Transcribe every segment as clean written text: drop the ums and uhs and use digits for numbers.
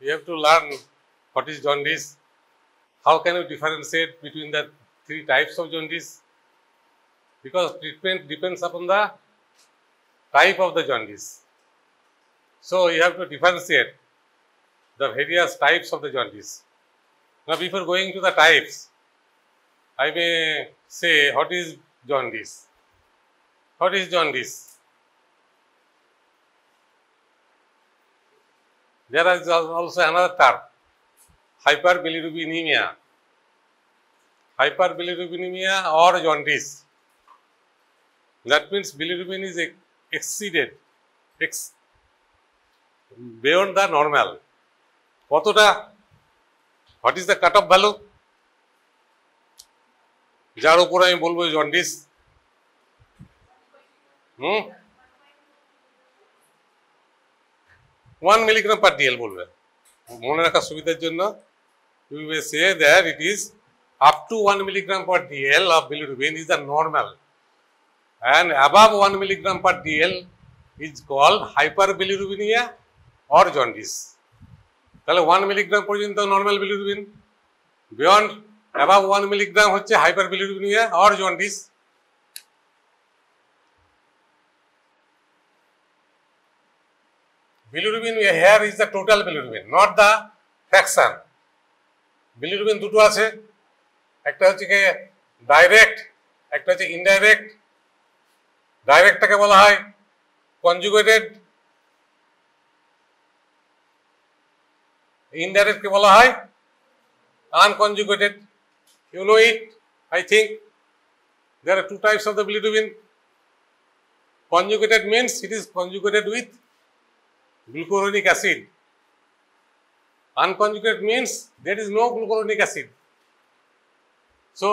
You have to learn what is jaundice. How can you differentiate between the three types of jaundice? Because treatment depends upon the type of the jaundice. So you have to differentiate the various types of the jaundice. Now, before going to the types, I may say what is jaundice? What is jaundice? There is also another term, hyperbilirubinemia. Hyperbilirubinemia or jaundice. That means bilirubin is exceeded, beyond the normal. Kotota? What is the cut-off value? যার উপর আমি বলবো jaundice 1 milligram per dl বলবে মনে রাখার সুবিধার জন্য you may say that it is up to 1 milligram per dl of bilirubin is the normal and above 1 milligram per dl is called hyperbilirubinemia or jaundice. তাহলে 1 milligram পর্যন্ত normal bilirubin, beyond above 1 milligram হচ্ছে hyperbilirubinemia or jaundice. Bilirubin here is the total bilirubin, not the fraction. Bilirubin দুটো আছে, একটা হচ্ছে কি direct, একটা হচ্ছে ইনডাইরেক্ট। ডাইরেক্টটাকে বলা হয় কনজুগেটেড, indirect কে বলা হয় unconjugated. You know it, I think. There are two types of the bilirubin. Conjugated means it is conjugated with glucuronic acid. Unconjugated means there is no glucuronic acid. So,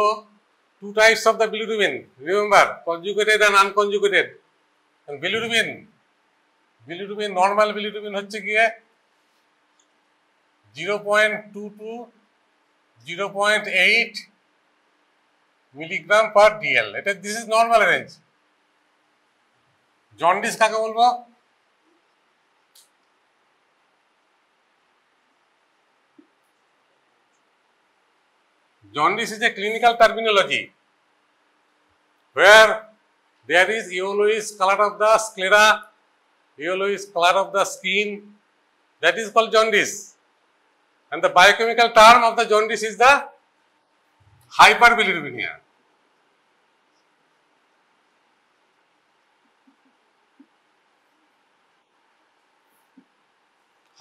two types of the bilirubin. Remember, conjugated and unconjugated. And bilirubin, normal bilirubin হচ্ছে কি 0.2 to 0.8 milligram per dl. This is normal range. Jaundice কাকে বলবো? Jaundice is a clinical terminology where there is yellowish color of the sclera, yellowish color of the skin. That is called jaundice. And the biochemical term of the jaundice is the hyperbilirubinemia.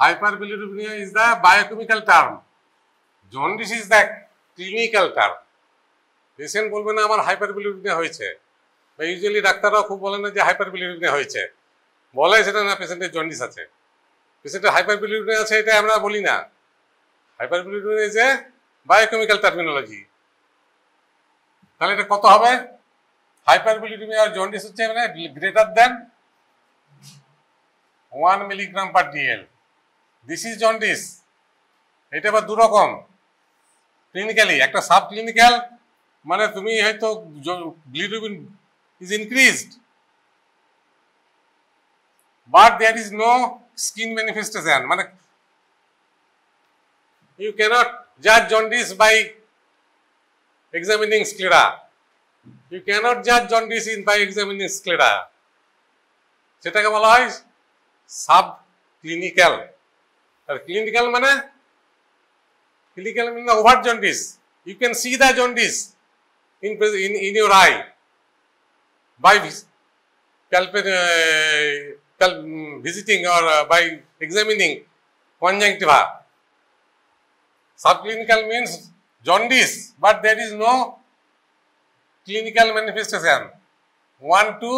Hyperbilirubinemia is the biochemical term. Jaundice is the clinical term. Patient বলবে না আমার hyperbilirubinemia হয়েছে, বা usually ডাক্তাররা খুব বলে না যে hyperbilirubinemia হয়েছে, বলে সেটা না পেশেন্টের জন্ডিস আছে। পেশেন্টের hyperbilirubinemia আছে এটা আমরা বলি না। Hyperbilirubinemia is a biochemical terminology. তাহলে এটা কত হবে? Hyperbilirubinemia আর jaundice হচ্ছে মানে greater than 1 milligram per dl. This is jaundice. এটা আবার দু রকম। ক্লিনিক্যালি একটা সাব ক্লিনিক্যাল, মানে তুমি হয়তো bilirubin is increased but there is no skin manifestation. মানে you cannot judge jaundice by examining sclera. You cannot judge jaundice by examining sclera. সেটাকে বলা হয় সাব ক্লিনিক্যাল। আর ক্লিনিক্যাল মানে overt jaundice. You can see the jaundice in your eye by visiting or by examining conjunctiva. Subclinical means jaundice, but there is no clinical manifestation. 1 to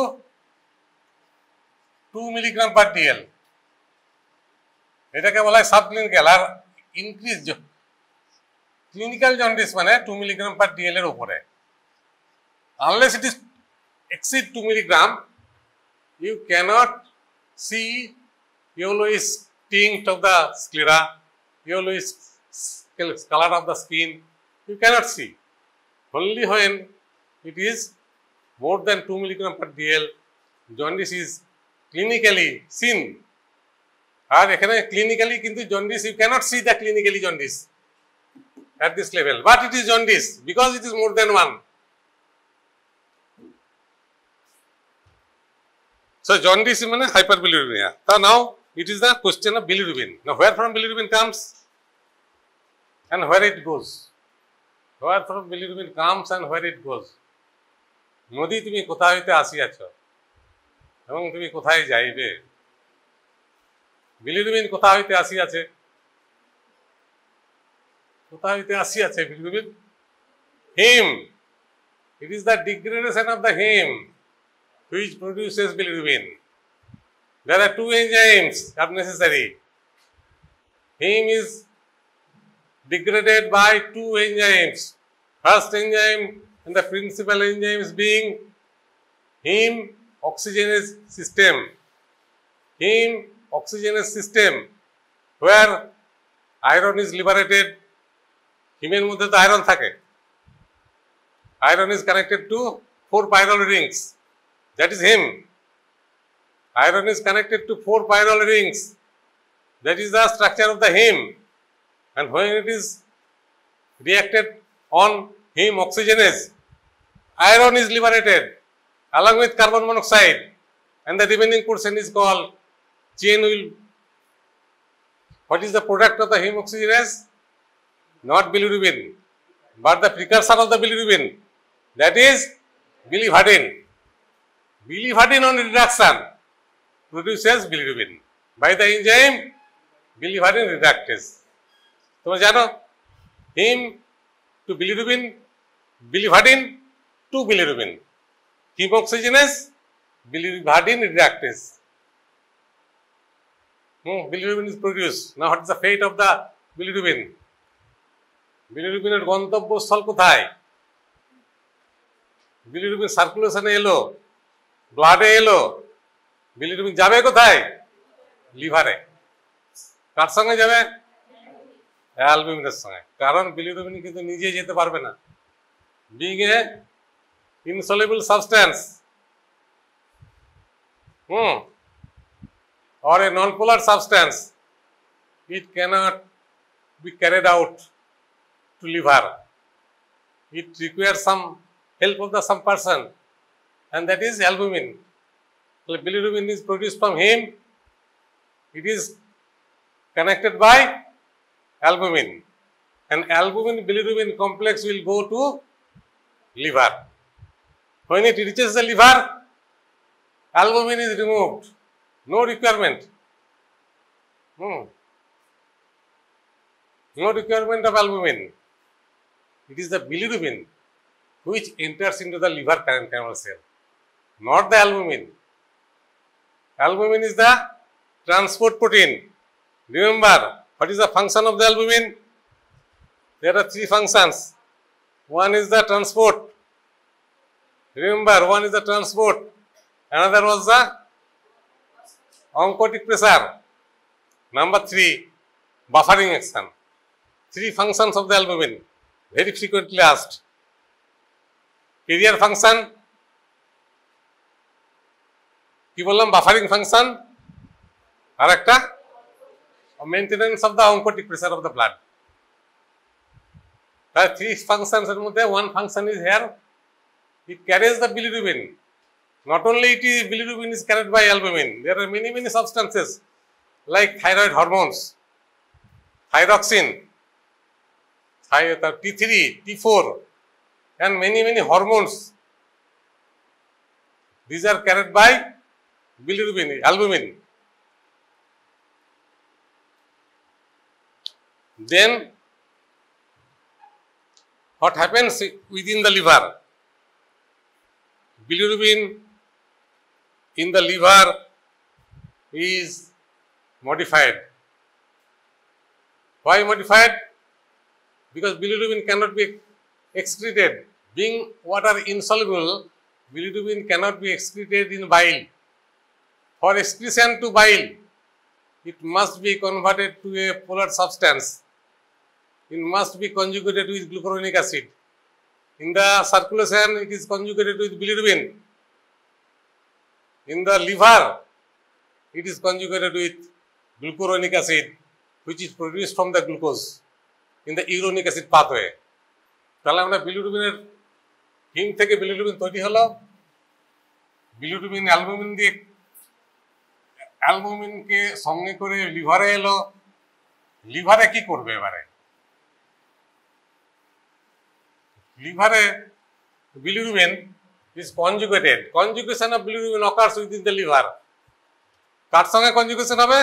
2 milligram per dl. এটাকে বলা হয় subclinical. আর increase clinical jaundice মানে 2 milligram per dl এর উপরে। Unless it is exceed 2 milligram, you cannot see yellowish tint of the sclera, yellowish color of the skin. You cannot see. Only when it is more than 2 milligram per dl, jaundice is clinically seen. আর এখানে clinically কিন্তু jaundice, you can't see the clinically jaundice at this level, but it is jaundice because it is more than one. So jaundice is hyperbilirubinemia. So now it is the question of bilirubin. Now where from bilirubin comes and where it goes? Where from bilirubin comes and where it goes? নদী তুমি কোথা হইতে আসিয়াছ এবং তুমি কোথায় যাইবে? Bilirubin কোথা হইতে আসিয়াছে? কোথা হইতে আসিয়াছে bilirubin? Heme. It is the degradation of the heme which produces bilirubin. There are two enzymes are necessary. Heme is degraded by two enzymes. First enzyme and the principal enzyme is being heme oxygenase system. Heme oxygenase system where iron is liberated. হিমের মধ্যে তো iron থাকে। Iron is connected to 4 pyrrole rings. That is heme. Iron is connected to 4 pyrrole rings. That is the structure of the heme. And when it is reacted on heme oxygenase, iron is liberated along with carbon monoxide, and the remaining portion is called chain wheel. What is the product of the heme oxygenase? Not bilirubin, but the precursor of the bilirubin, that is biliverdin. Biliverdin on reduction produces bilirubin by the enzyme biliverdin reductase. তোমরা জানো heme to bilirubin, biliverdin to bilirubin, heme oxygenase, biliverdin reductase. Bilirubin is produced. Now what is the fate of the bilirubin? বিলিরুবিনের গন্তব্যস্থল কোথায়? Bilirubin সার্কুলেশনে এলো, ব্লাডে এলো, bilirubin যাবে কোথায়? লিভারে। কার সঙ্গে যাবে? অ্যালবুমিনের সঙ্গে। কারণ বিলিরুবিন কিন্তু নিজে যেতে পারবে না। Being a insoluble substance or a non-polar substance, it cannot be carried out to liver. It requires some help of some person, and that is albumin. So bilirubin is produced from heme. It is connected by albumin, and albumin bilirubin complex will go to liver. When it reaches the liver, albumin is removed. No requirement. No requirement of albumin. It is the bilirubin which enters into the liver parenchymal cell, not the albumin. Albumin is the transport protein. Remember, what is the function of the albumin? There are 3 functions. One is the transport. Remember, one is the transport. Another was the oncotic pressure. Number 3, buffering action. 3 functions of the albumin, very frequently asked. Carrier function, কি বললাম? Buffering function, আর একটা maintenance of the oncotic pressure of the blood. তার 3 functions এর মধ্যে 1 function is here, it carries the bilirubin. Not only it is bilirubin is carried by albumin, there are many substances like thyroid hormones, thyroxine, T3, T4, and many hormones. These are carried by bilirubin, albumin. Then what happens within the liver? Bilirubin in the liver is modified. Why modified? Because bilirubin cannot be excreted. Being water insoluble, bilirubin cannot be excreted in bile. For excretion to bile, it must be converted to a polar substance. It must be conjugated with glucuronic acid. In the circulation, it is conjugated with bilirubin. In the liver, it is conjugated with glucuronic acid which is produced from the glucose in the uronic acid pathway. তাহলে আমরা বিলিরুবিনের হিম থেকে bilirubin তৈরি হলো, bilirubin albumin দিয়ে অ্যালবুমিনকে সঙ্গে করে লিভারে এলো। লিভারে কি করবে এবারে? লিভারে bilirubin is conjugated. Conjugation of bilirubin occurs within the liver. কার সঙ্গে কনজুগেশন হবে?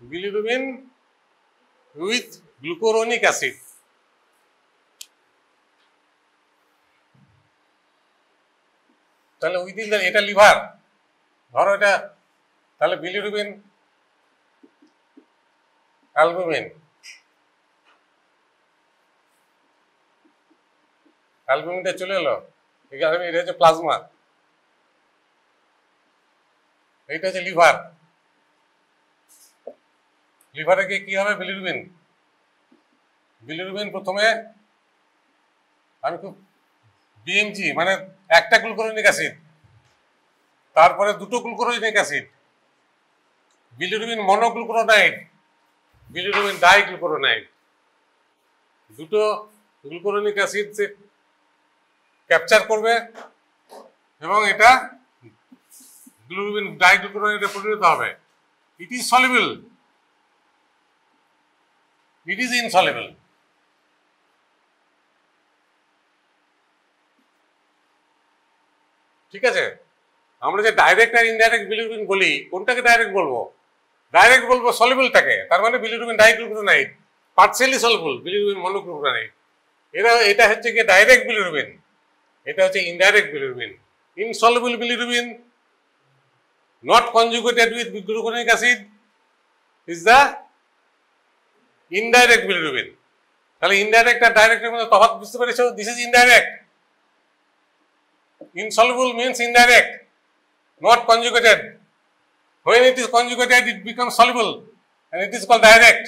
bilirubin with glucuronic acid. তাহলে উইদিন দ্য, এটা লিভার, ধরো এটা, তাহলে bilirubin অ্যালবুমিন, অ্যালবুমিনটা চলে এলো এখানে, এটা হচ্ছে প্লাজমা, এইটা হচ্ছে লিভার। লিভারে গিয়ে কি হবে? বিলিরুবিন। বিলিরুবিন প্রথমে আমি খুব বিএমজি মানে একটা গ্লুকুরোনিক অ্যাসিড, তারপরে দুটো গ্লুকুরোনিক অ্যাসিড, বিলিরুবিন মনোগ্লুকুরোনাইড, বিলিরুবিন ডাইগ্লুকুরোনাইড, দুটো গ্লুকুরোনিক অ্যাসিড ক্যাপচার করবে এবং এটা গ্লুবিন ডাইগ্লুকুরোনাইডে পরিণত হবে। ইট is soluble, it is insoluble. ঠিক আছে, আমরা যে ডাইরেক্ট আর ইনডাইরেক্ট বিলিরুবিন বলি, কোনটাকে ডাইরেক্ট বলবো? ডাইরেক্ট বলবো সলিবলটাকে, তার মানে বিলিরুবিন ডাইগ্লুকুরোনাইড, পার্সিয়ালি সলিবল বিলিরুবিন মনোগ্লুকুরোনাইড। এটা হচ্ছে কি ডাইরেক্ট বিলিরুবিন, এটা হচ্ছে indirect bilirubin. Insoluble bilirubin not conjugated with glucuronic acid is the indirect bilirubin. তাহলে ইনডাইরেক্ট আর ডাইরেক্টের মধ্যে তফাৎ বুঝতে পেরেছো? This is indirect. Insoluble means indirect, not conjugated. When it is conjugated, it becomes soluble and it is called direct.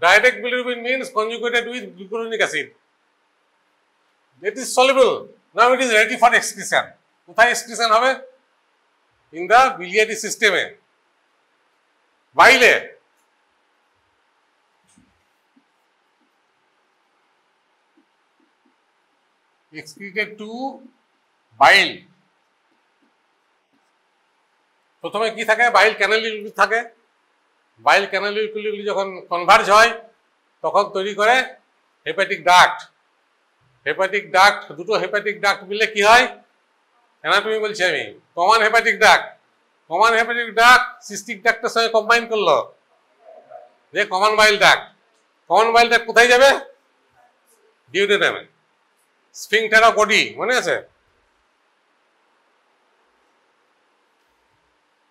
Direct bilirubin means conjugated with glucuronic acid. It is soluble. Now it is ready for excretion. কোথায় excretion হবে? In the biliary system, বাইলে। excreted to bile. প্রথমে কি থাকে? বাইল ক্যানালিগুলি থাকে। বাইল ক্যানালিগুলি যখন converge হয় তখন তৈরি করে হেপাটিক ডাক্ট। হেপাটিক ডাক্ট, দুটো হেপাটিক ডাক্ট মিলে কি হয়? অ্যানাটমি বলছি আমি, common hepatic duct. Common hepatic duct cystic ডাক্টের সঙ্গে কম্বাইন করলো যে common bile duct. Common bile duct কোথায় যাবে? ডিউডেনামে, স্ফিংক্টার অফ বডি, মনে আছে?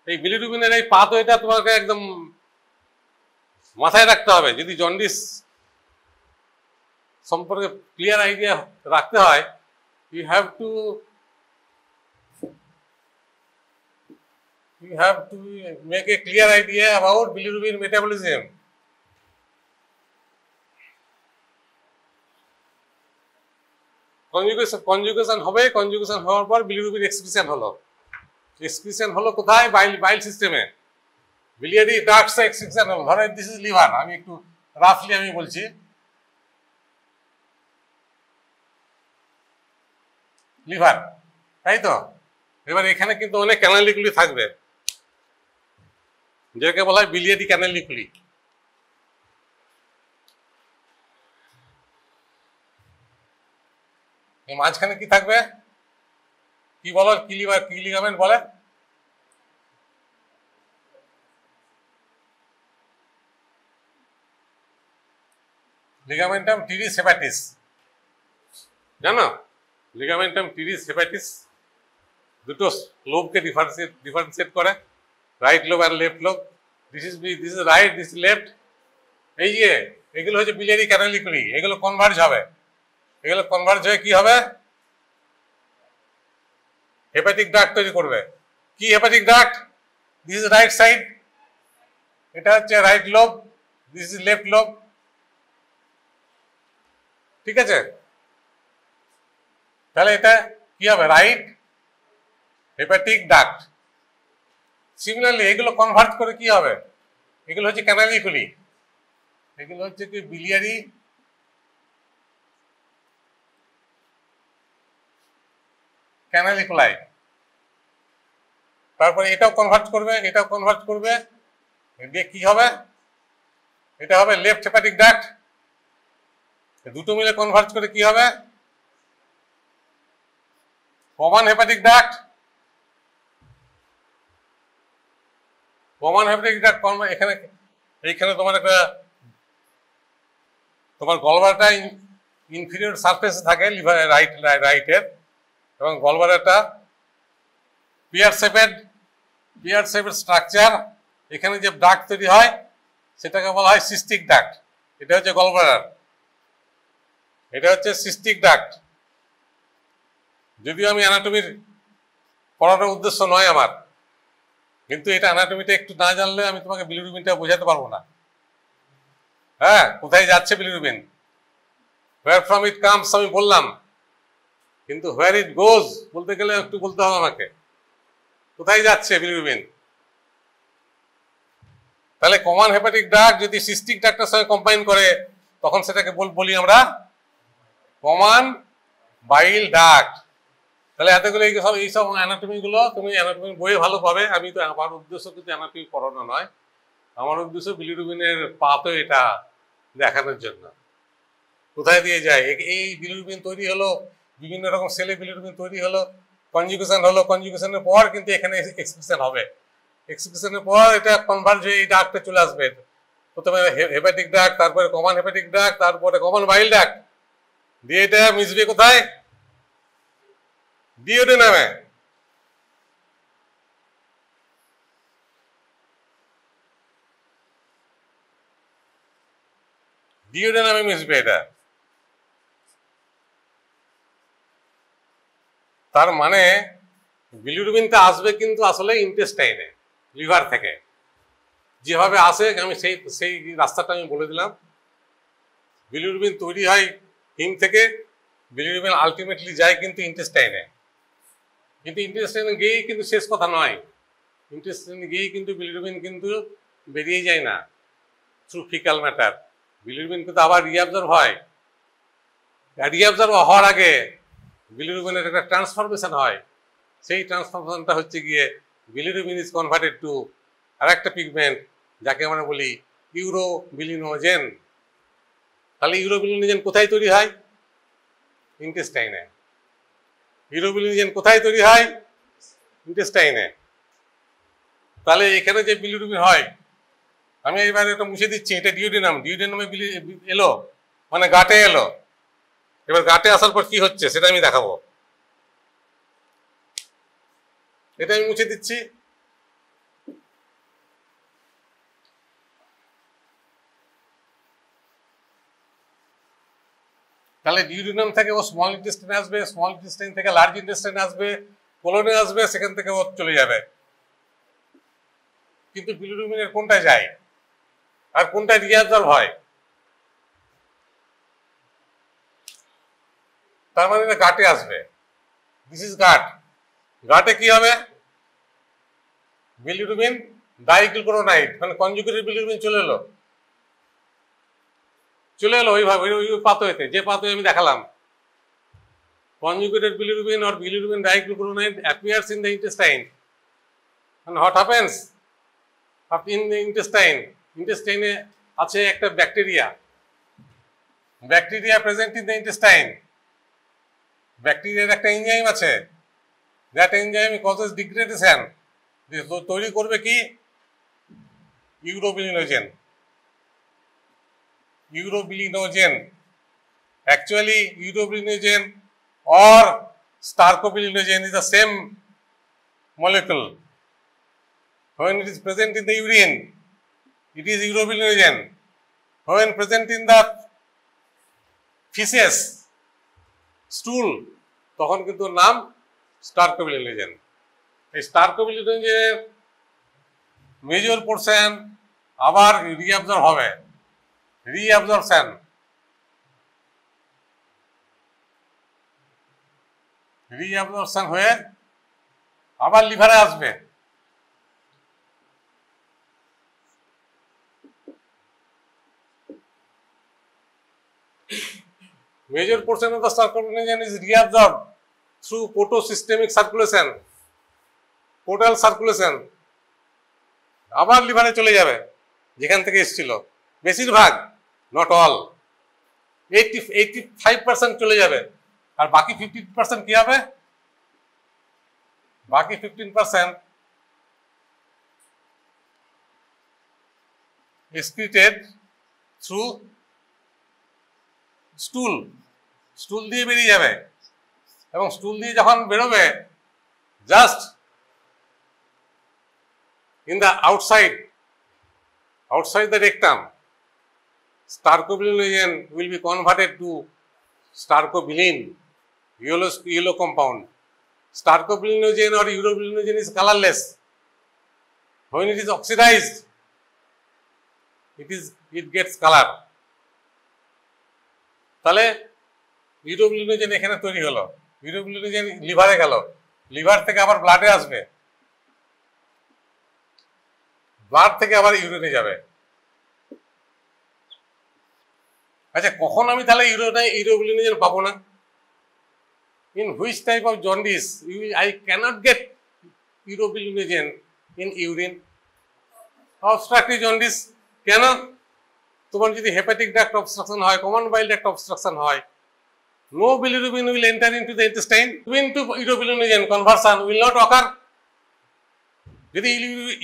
এই বিলিরুবিনের এই পাথওয়েটা তোমাকে একদম মাথায় রাখতে হবে। যদি জন্ডিস সম্পর্কে ক্লিয়ার আইডিয়া রাখতে হয়, you have to make a clear idea about bilirubin metabolism. Conjugation হবে, কনজুগেশন হওয়ার পর বিলিরুবিন এক্সক্রিশন হলো। এক্সক্রিশন হলো কোথায়? বাইল সিস্টেমে, বিলিয়ারি ডাক্টস এক্সক্রিশন হলো। ধরো দিস ইজ লিভার, আমি একটু রাফলি আমি বলছি, লিভার, তাই তো? এবার এখানে কিন্তু অনেক ক্যানালিগুলি থাকবে, যেটাকে বলা হয় বিলিয়ারি ক্যানালিগুলি। এই মাঝখানে কি থাকবে? কি বলো? কি লিভার, কি লিগামেন্ট বলে? লিগামেন্টাম টিরিস হেপাটিস, জানো? লিগামেন্টাম টিরিস হেপাটিস দুটো লোবকে ডিফারেন্সিয়েট করে, রাইট লোব আর left lobe. This is right, this is left. এই যে এগুলো হচ্ছে বিলিয়ারি ক্যানালিকুলি, এগুলো কনভার্জ হবে। এগুলো কনভার্জ হয়ে কি হবে? হেপাটিক ডাক্ট তৈরি করবে। কি hepatic duct? This is right side, এটা হচ্ছে right lobe, this is left lobe. ঠিক আছে? তাহলে এটা কি হবে? Right hepatic duct. সিমিলারলি এগুলো কনভার্ট করে কি হবে, এগুলো হচ্ছে ক্যানালিকুলি, এগুলো হচ্ছে কি বিলিয়ারি ক্যানালিকুলাই। তারপরে এটাও কনভার্ট করবে, এটাও কনভার্ট করবে, দিয়ে কি হবে, এটা হবে লেফট হেপাটিক ডাক্ট। দুটো মিলে কনভার্ট করে কি হবে, common hepatic duct. Common hepatic duct এখানে, এইখানে তোমার একটা, তোমার গলব্লাডারটা ইনফিরিয়র সারফেসে থাকে লিভার রাইটের, এবং গলব্লাডারটা পিয়ার শেপের স্ট্রাকচার। এখানে যে ডাক্ট তৈরি হয় সেটাকে বলা হয় সিস্টিক ডাক্ট। এটা হচ্ছে গলব্লাডার, এটা হচ্ছে সিস্টিক ডাক্ট। যদিও আমি অ্যানাটমির পড়ানোর উদ্দেশ্য নয় আমার, কিন্তু এটা অ্যানাটমিটা একটু না জানলে আমি তোমাকে বিলিরুবিনটা বোঝাতে পারবো না। হ্যাঁ, কোথায় যাচ্ছে bilirubin, where from it comes আমি বললাম, কিন্তু হোয়ার ইট গোজ বলতে গেলে একটু বলতে হবে আমাকে, কোথায় যাচ্ছে বিলিরুবিন। তাহলে কমন হেপাটিক ডাক্ট যদি সিস্টিক ডাক্টের সঙ্গে কম্বাইন করে তখন সেটাকে বলি আমরা কমন বাইল ডাক্ট। তাহলে এতগুলো এইসব অ্যানাটমিগুলো তুমি অ্যানাটমি বইয়ে ভালো পাবে। আমি তো, আমার উদ্দেশ্য কিন্তু অ্যানাটমি পড়ানো নয়, আমার উদ্দেশ্য বিলিরুবিনের পাথও এটা দেখানোর জন্য কোথায় দিয়ে যায়। এই বিলিরুবিন তৈরি হলো, বিভিন্ন রকম সেলে বিলিরুবিন তৈরি হলো, কনজুগেশন হলো, কনজুগেশনের পর কিন্তু এখানে এক্সক্রিশন হবে, এক্সক্রিশনের পর এটা কনভার্জ হয়ে এই ডাক্টে চলে আসবে। প্রথমে হেপাটিক ডাক্ট, তারপরে কমন হেপাটিক ডাক্ট, তারপরে কমন বাইল ডাক্ট, দিয়ে এটা মিশবে কোথায়, ডিওডেনামে। ডিওডেনামে মিশবে এটা। তার মানে বিলিরুবিনটা আসবে কিন্তু আসলে ইন্টেস্টাইনে, লিভার থেকে যেভাবে আসে, আমি সেই রাস্তাটা আমি বলে দিলাম। বিলিরুবিন তৈরি হয় হিম থেকে, বিলিরুবিন আলটিমেটলি যায় কিন্তু ইন্টেস্টাইনে, কিন্তু ইন্টেস্টাইনে গিয়েই কিন্তু শেষ কথা নয়, ইন্টেস্টাইনে গিয়েই কিন্তু বিলিরুবিন কিন্তু বেরিয়ে যায় না থ্রু ফিকাল ম্যাটার। বিলিরুবিন কিন্তু আবার রিঅ্যাবজর্ব হয়, রিঅ্যাবজর্ব হওয়ার আগে বিলিরুবিনের একটা ট্রান্সফরমেশন হয়। সেই ট্রান্সফরমেশনটা হচ্ছে গিয়ে বিলিরুবিন ইজ কনভার্টেড টু আর একটা পিগমেন্ট যাকে আমরা বলি ইউরোবিলিনোজেন। তাহলে ইউরোবিলিনোজেন কোথায় তৈরি হয়, ইন্টেস্টাইনে। ইউরোবিলিনোজেন কোথায় তৈরি হয়, ইন্টেস্টাইনে। তাহলে এখানে যে বিলিরুবিন হয়, আমি এবারে এটা মুছে দিচ্ছি, এটা ডিওডেনাম, ডিওডেনামে এলো মানে গাটে এলো। এবার গাটে আসার পর কি হচ্ছে সেটা আমি দেখাবো, এটা আমি মুছে দিচ্ছি। তাহলে ডিওডেনাম থেকে ও স্মল ইন্টেস্টাইনে আসবে, স্মল ইন্টেস্টাইন থেকে লার্জ ইন্টেস্টাইনে আসবে, কোলনে আসবে, সেখান থেকে ও চলে যাবে। কিন্তু বিলিরুবিনের কোনটা যায় আর কোনটা রিঅ্যাবজর্ব হয়, তার মানে গাটে আসবে। দিস ইজ গাট। গাটে কি হবে, বিলিরুবিন ডাইক্লোরোনাইড মানে কনজুগেটেড বিলিরুবিন চলে এলো, ওইভাবে ওই পাথওয়েতে, যে পাথওয়ে আমি দেখালাম। Conjugated bilirubin or bilirubin dihydrochloride appears in the intestine. And what happens? In the intestine, intestine আছে একটা bacteria, present in the intestine. ব্যাকটেরিয়ার একটা এনজাইম আছে, দ্যাট এনজাইম কজেস ডিগ্রেডেশন, তৈরি করবে কি urobilinogen. Actually urobilinogen or starcobilinogen is the same molecule. When it is present in the urine, it is urobilinogen. When present in the feces, stool, তখন কিন্তু নাম স্টার্কোবিলিনোজেন। এই স্টার্কোবিলিনোজেনের মেজর পোরশন আবার reabsorb হবে, reabsorption. Reabsorption হয়ে আবার লিভারে আসবে। Major portion of the sarcoplasmin is reabsorbed through portosystemic circulation, portal circulation. আবার লিভারে চলে যাবে যেখান থেকে এসেছিল। বেশিরভাগ, নট অল, 85% চলে যাবে। আর বাকি 15% কি হবে? বাকি 15% excreted through স্টুল দিয়ে বেরিয়ে যাবে। এবং স্টুল দিয়ে যখন বেরোবে, just in the outside the rectum, stercobilinogen will be converted to stercobilin, yellow compound. Stercobilinogen or urobilinogen is colorless. When it is oxidized, it gets color. তাহলে ইউরোবিলিনোজেন এখানে তৈরি হলো, ইউরোবিলিনোজেন লিভারে গেল, লিভার থেকে আবার ব্লাডে আসবে, ব্লাড থেকে আবার ইউরিনে যাবে। আচ্ছা, কখন আমি তাহলে ইউরোবিলিনোজেন পাবো না? In which type of jaundice I can't get urobilinogen in urine? Obstructive jaundice. কেন? তোমার যদি হেপাটিক ডাক্ট অবস্ট্রাকশন হয়, কমন বাইল ডাক্ট অবস্ট্রাকশন হয়, no bilirubin will enter into the intestine. Bilirubin to urobilinogen conversion will not occur. যদি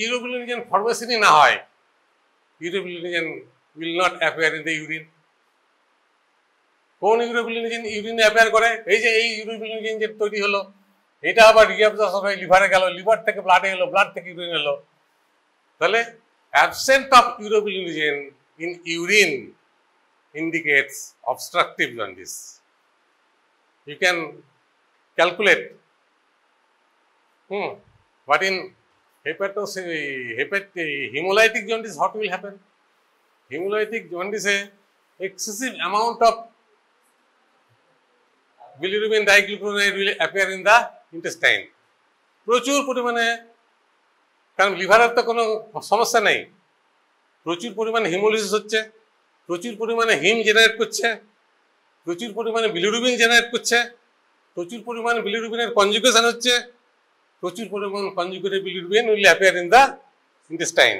urobilinogen formation না হয়, urobilinogen will not appear in the urine. কোন urobilinogen ইউরিনে appear করে? এই যে এই urobilinogen যে তৈরি হলো, এটা আবার রিঅ্যাবজর্পশন হয়ে লিভারে গেল, লিভার থেকে ব্লাডে এলো, ব্লাড থেকে ইউরিন এলো। তাহলে absent of urobilinogen in urine indicates obstructive jaundice. You can calculate. But in hemolytic jaundice, what will happen? Hemolytic jaundice, excessive amount of bilirubin diglucuronide will appear in the intestine. প্রচুর পরিমাণে, কারণ লিভারের তো কোনো সমস্যা নেই, প্রচুর পরিমাণে হিমোলিসিস হচ্ছে, প্রচুর পরিমাণে হিম জেনারেট করছে, প্রচুর পরিমাণে বিলিরুবিন জেনারেট করছে, প্রচুর পরিমাণে বিলিরুবিনের কনজুগেশন হচ্ছে, প্রচুর পরিমাণ conjugated bilirubin will appear in the intestine.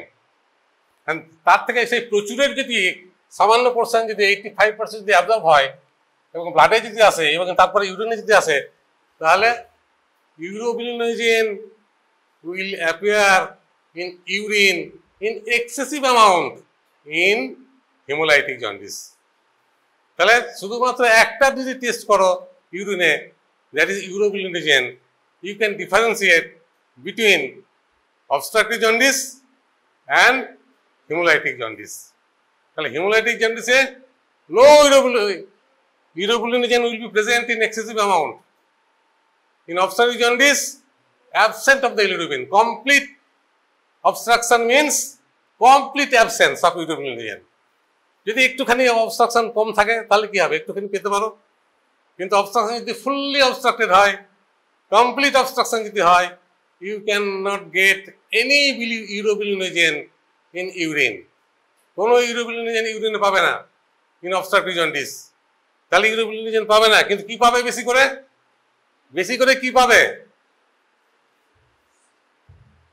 তার থেকে সেই প্রচুরের যদি সামান্য পোর্শন যদি 85% যদি অ্যাবজর্ব হয় এবং ব্লাডে যদি আসে এবং তারপরে ইউরিনে যদি আসে, তাহলে urobilinogen will appear in urine in excessive amount in hemolytic jaundice. তাহলে শুধুমাত্র একটা যদি টেস্ট করো ইউরিনে, that is urobilinogen, you can differentiate between obstructive jaundice and hemolytic jaundice. তাহলে হেমোলাইটিক জন্ডিসে no urobilinogen will be present in excessive amount. In obstructive jaundice, absent of the bilirubin. Complete obstruction means complete absence of urobilinogen. যদি একটুখানি obstruction কম থাকে তাহলে কি হবে? একটুখানি পেতে পারো, কিন্তু অবস্ট্রাকশন যদি ফুললি অবস্ট্রাক্টেড হয়, কমপ্লিট অবস্ট্রাকশন যদি হয়, you can not get any urobilinogen in urine. কোনো ইউরোবিলিনোজেন ইউরিনে পাবে না ইন অবস্ট্রাকটিভ জন্ডিস। তাহলে ইউরোবিলিনোজেন পাবে না, কিন্তু কি পাবে? বেশি করে কি পাবে?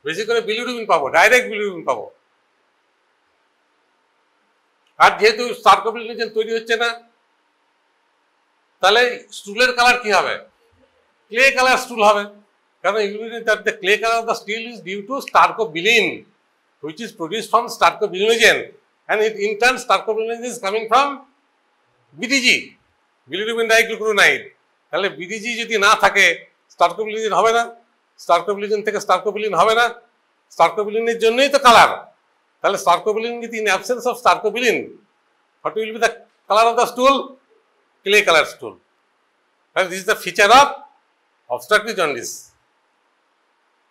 বেশি করে বিলিরুবিন পাবো, ডাইরেক্ট বিলিরুবিন পাবো। আর যেহেতু সার্কোবিলিনোজেন তৈরি হচ্ছে না, তাহলে স্টুলের কালার কি হবে? ক্লে কালার স্টুল হবে, কারণ urine the clay colour of the stool is due to stercobilin which is produced from stercobilinogen, and in turn stercobilinogen is coming from BDG, bilirubin diglucuronide. তাহলে BDG যদি না থাকে স্টার্কোবিলিন হবে না, স্টার্কোবিলিন থেকে স্টার্কোবিলিন হবে না, স্টার্কোবিলিনের জন্যই তো কালার। তাহলে স্টার্কোবিলিন যদি in absence of stercobilin, what will be the color of the stool? Clay color stool. And this is the feature of obstructive jaundice.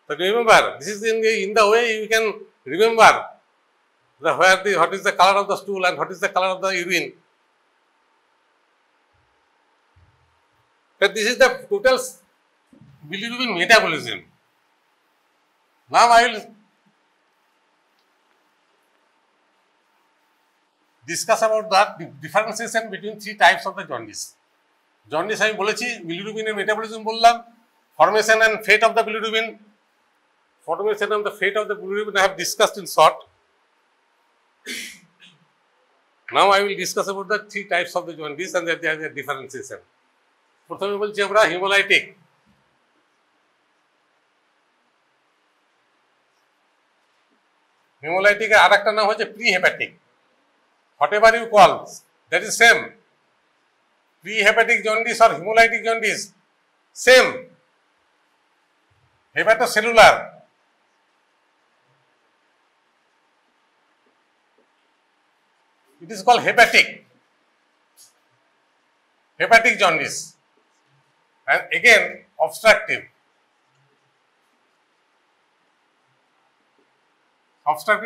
So remember, this is in the way you can remember what is the color of the stool and what is the color of the urine. That this is the total bilirubin metabolism. Now I will discuss about the differentiation between three types of the jaundice. Jaundice আমি বলেছি, bilirubin metabolism বললাম, formation and fate of the bilirubin. Formation and the fate of the bilirubin I have discussed in short. Now I will discuss about the three types of the jaundice and their differentiation. প্রথমে বলছি আমরা hemolytic. Hemolytic এর আরেকটা নাম হচ্ছে prehepatic. Whatever you call, that is same. Prehepatic jaundice or hemolytic jaundice, same. Hepatocellular. It is called hepatic jaundice, and again obstructive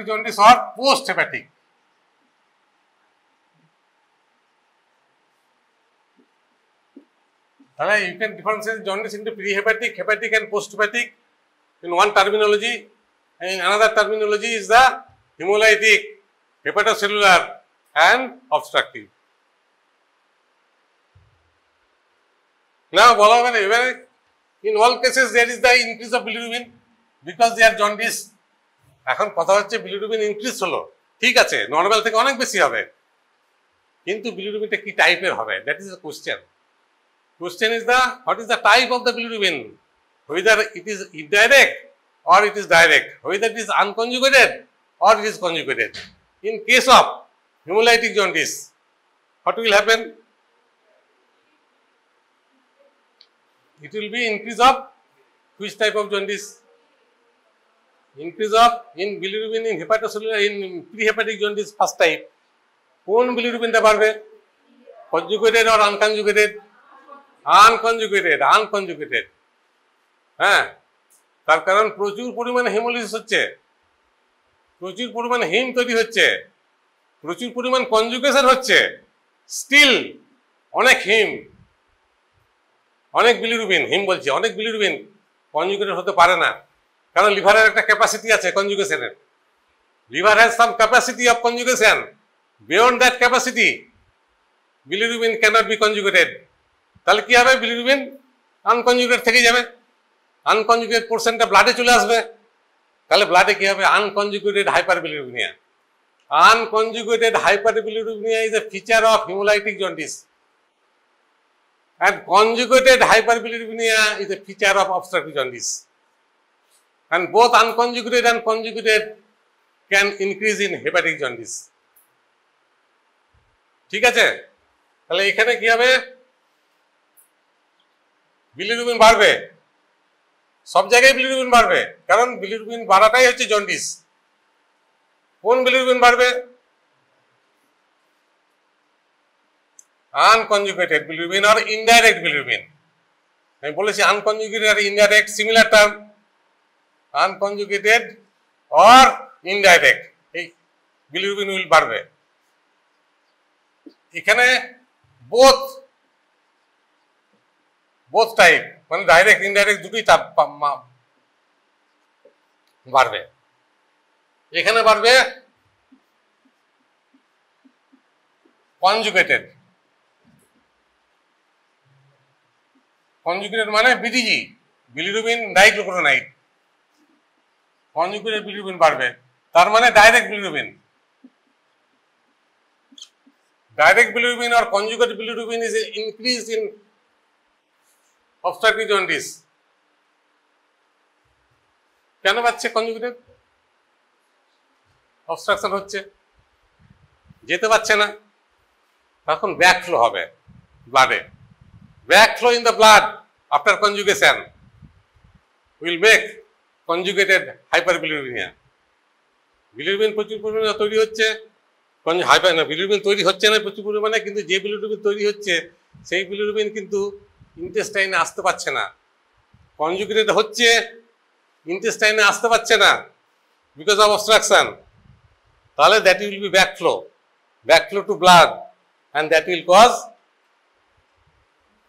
jaundice or post hepatic. You can differentiate jaundice into prehepatic, hepatic and post-hepatic in one terminology, and in another terminology is the hemolytic, hepatocellular and obstructive. Now, in all cases there is the increase of bilirubin because they are jaundice. এখন কথা হচ্ছে bilirubin increase হলো, ঠিক আছে, normal থেকে অনেক বেশি হবে, কিন্তু bilirubinটা কি টাইপের হবে, that is the question. Question is what is the type of the bilirubin, whether it is indirect or it is direct, whether it is unconjugated or it is conjugated. In case of hemolytic jaundice, what will happen? It will be increase of which type of jaundice? Increase of in bilirubin in hepatocellular, in prehepatic jaundice first type. কোন bilirubinটা বাড়বে? Conjugated or unconjugated? Unconjugated. হ্যাঁ, তার কারণ প্রচুর পরিমাণে হেমোলিসিস হচ্ছে, প্রচুর পরিমাণে হিম তৈরি হচ্ছে, প্রচুর পরিমাণ কনজুগেশন হচ্ছে, স্টিল অনেক হিম, অনেক বিলিরুবিন, হিম বলছি, অনেক বিলিরুবিন কনজুগেটেড হতে পারে না, কারণ লিভারের একটা ক্যাপাসিটি আছে কনজুগেশনের। Liver has some capacity of conjugation, beyond that capacity bilirubin cannot be conjugated. তাহলে কি হবে? বিলিরুবিন আনকনজুগেটেড থেকে যাবে, আনকনজুগেটেড পোর্শনটা ব্লাডে চলে আসবে, তাহলে ব্লাডে কি হবে? Unconjugated হাইপারবিলিরুবিনিয়া। Unconjugated hyperbilirubinemia is a feature of hemolytic jaundice, and conjugated hyperbilirubinemia is a feature of obstructive jaundice. And both unconjugated and conjugated can increase in hepatic jaundice. ঠিক আছে? তাহলে এখানে কি হবে? বিলিরুবিন বাড়বে, সব জায়গায় বিলিরুবিন বাড়বে, কারণ বিলিরুবিন বাড়াটাই হচ্ছে জন্ডিস। কোন বিলিরুবিন বাড়বে? আনকনজুগেটেড বিলিরুবিন আর ইনডাইরেক্ট বিলিরুবিন। আমি বলেছি আনকনজুগেটেড আর indirect similar term, unconjugated or indirect, এই বিলিরুবিন উইল বাড়বে। এখানে বোথ টাইপ, মানে ডাইরেক্ট ইনডাইরেক্ট দুটোই বাড়বে। এখানে বাড়বে কনজুগেটেড, কনজুগেটেড মানে BDG, bilirubin diglucuronide, conjugated bilirubin বাড়বে, তার মানে direct bilirubin. Direct bilirubin or conjugate bilirubin is increased in obstructive jaundice. কেন বাড়ছে কনজুগেটেড? অবস্ট্রাকশন হচ্ছে, যেতে পারছে না, তখন ব্যাক ফ্লো হবে ব্লাডে। Back flow in the blood after conjugation will make conjugated hyperbilirubinemia. Bilirubin প্রচুর পরিমাণে তৈরি হচ্ছে, বিলিরুবিন তৈরি হচ্ছে না প্রচুর পরিমাণে, কিন্তু যে বিলিরুবিন তৈরি হচ্ছে সেই বিলিরুবিন কিন্তু ইন্টেস্টাইনে আসতে পারছে না। কনজুগেটেড হচ্ছে, ইন্টেস্টাইনে আসতে পারছে না বিকজ অফ অবস্ট্রাকশন। তাহলে that will be backflow to blood, and that will cause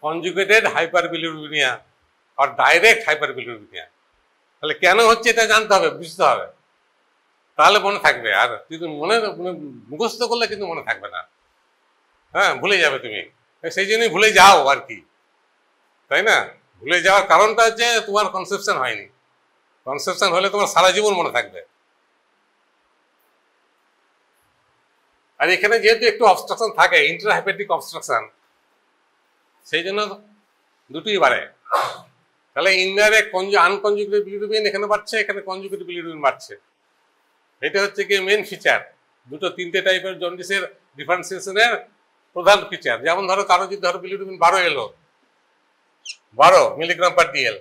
conjugated hyperbilirubinemia or direct hyperbilirubinemia. তাহলে কেন হচ্ছে এটা জানতে হবে, বুঝতে হবে, তাহলে মনে থাকবে। আর কিন্তু মুখস্থ করলে কিন্তু মনে থাকবে না, হ্যাঁ, ভুলে যাবে তুমি। সেই জন্যই ভুলে যাও আর কি, তাই না? ভুলে যাওয়ার কারণটা হচ্ছে তোমার কনসেপশন হয়নি। কনসেপশন হলে তোমার সারা জীবন মনে থাকবে। আর এখানে যেহেতু একটু অবস্ট্রাকশন থাকে, ইন্টারহেপাটিক অবস্ট্রাকশন, সেই জন্য দুটোই বাড়ে। তাহলে ইনডাইরেক্ট আনকনজুগেটেড বিলিরুবিন এখানে বাড়ছে, এখানে কনজুগেটেড বিলিরুবিন বাড়ছে। এটা হচ্ছে কি মেন ফিচার, তিনটে টাইপের জন্ডিসের ডিফারেন্সিয়েশনের প্রধান ফিচার। যেমন ধরো কারো যদি ধরো বিলিরুবিন 12 এলো, 12 মিলিগ্রাম পার ডিএল,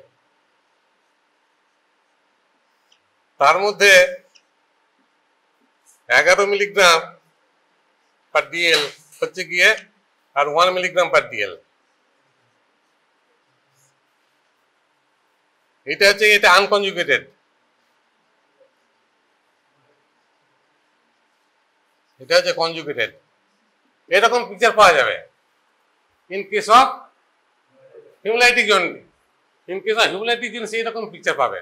তার মধ্যে 11 মিলিগ্রাম পার ডিএল হচ্ছে গিয়ে আর 1 মিলিগ্রাম পার ডিএল, এটা হচ্ছে এটা আনকনজুগেটেড। এটা হচ্ছে কনজুগেটেড। এরকম পিকচার পাওয়া যাবে in case of haemolytic jaundice. In case of haemolytic jaundice এইরকম পিকচার পাবে।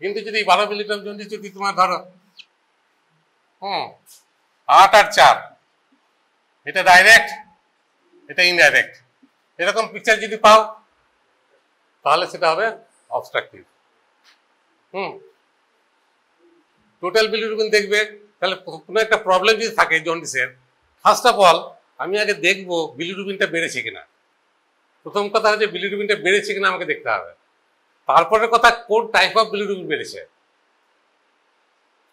কিন্তু যদি 12 মিলিগ্রাম জন্ডিস যদি তোমার ধরো 8 আর 4, এটা ডাইরেক্ট, এটা ইনডাইরেক্ট, এরকম পিকচার যদি পাও তাহলে সেটা হবে অবস্ট্রাকটিভ। টোটাল বিলিরুবিন দেখবে। তাহলে কোনো একটা প্রবলেম যদি থাকে জন্ডিসের, ফার্স্ট অফ অল আমি আগে দেখবো বিলিরুবিনটা বেড়েছে কিনা। প্রথম কথা হচ্ছে বিলিরুবিনটা বেড়েছে কিনা আমাকে দেখতে হবে। তারপরের কথা কোন টাইপ অফ বিলিরুবিন বেড়েছে,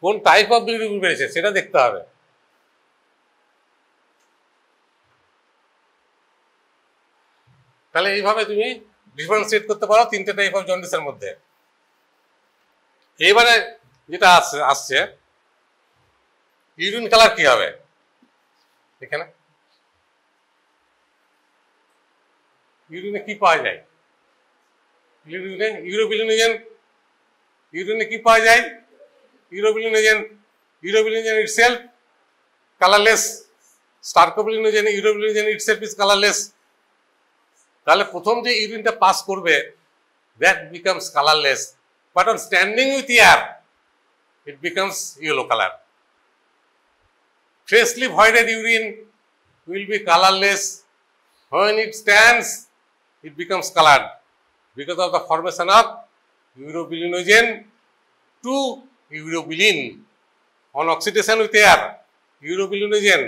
কোন টাইপ অফ বিলিরুবিন বেড়েছে সেটা দেখতে হবে। তাহলে এইভাবে তুমি ডিফারেন্সিয়েট করতে পারো তিনটে টাইপ অফ জন্ডিসের মধ্যে। এবারে যেটা আসছে ইউরিন কালার কি হবে। এখানে ইউরিনে কি পাওয়া যায়, ইউরিনে ইউরোবিলিনোজেন। ইউরিনে কি পাওয়া যায়, urobilinogen. Urobilinogen itself colourless, stercobilinogen, urobilinogen itself is colourless. তাহলে প্রথম যে ইউরিনটা পাস করবে that becomes colorless, but on standing with air it becomes yellow color. Freshly voided urine will be colorless. When it stands it becomes colored because of the formation of urobilinogen to urobilin. On oxidation with air, urobilinogen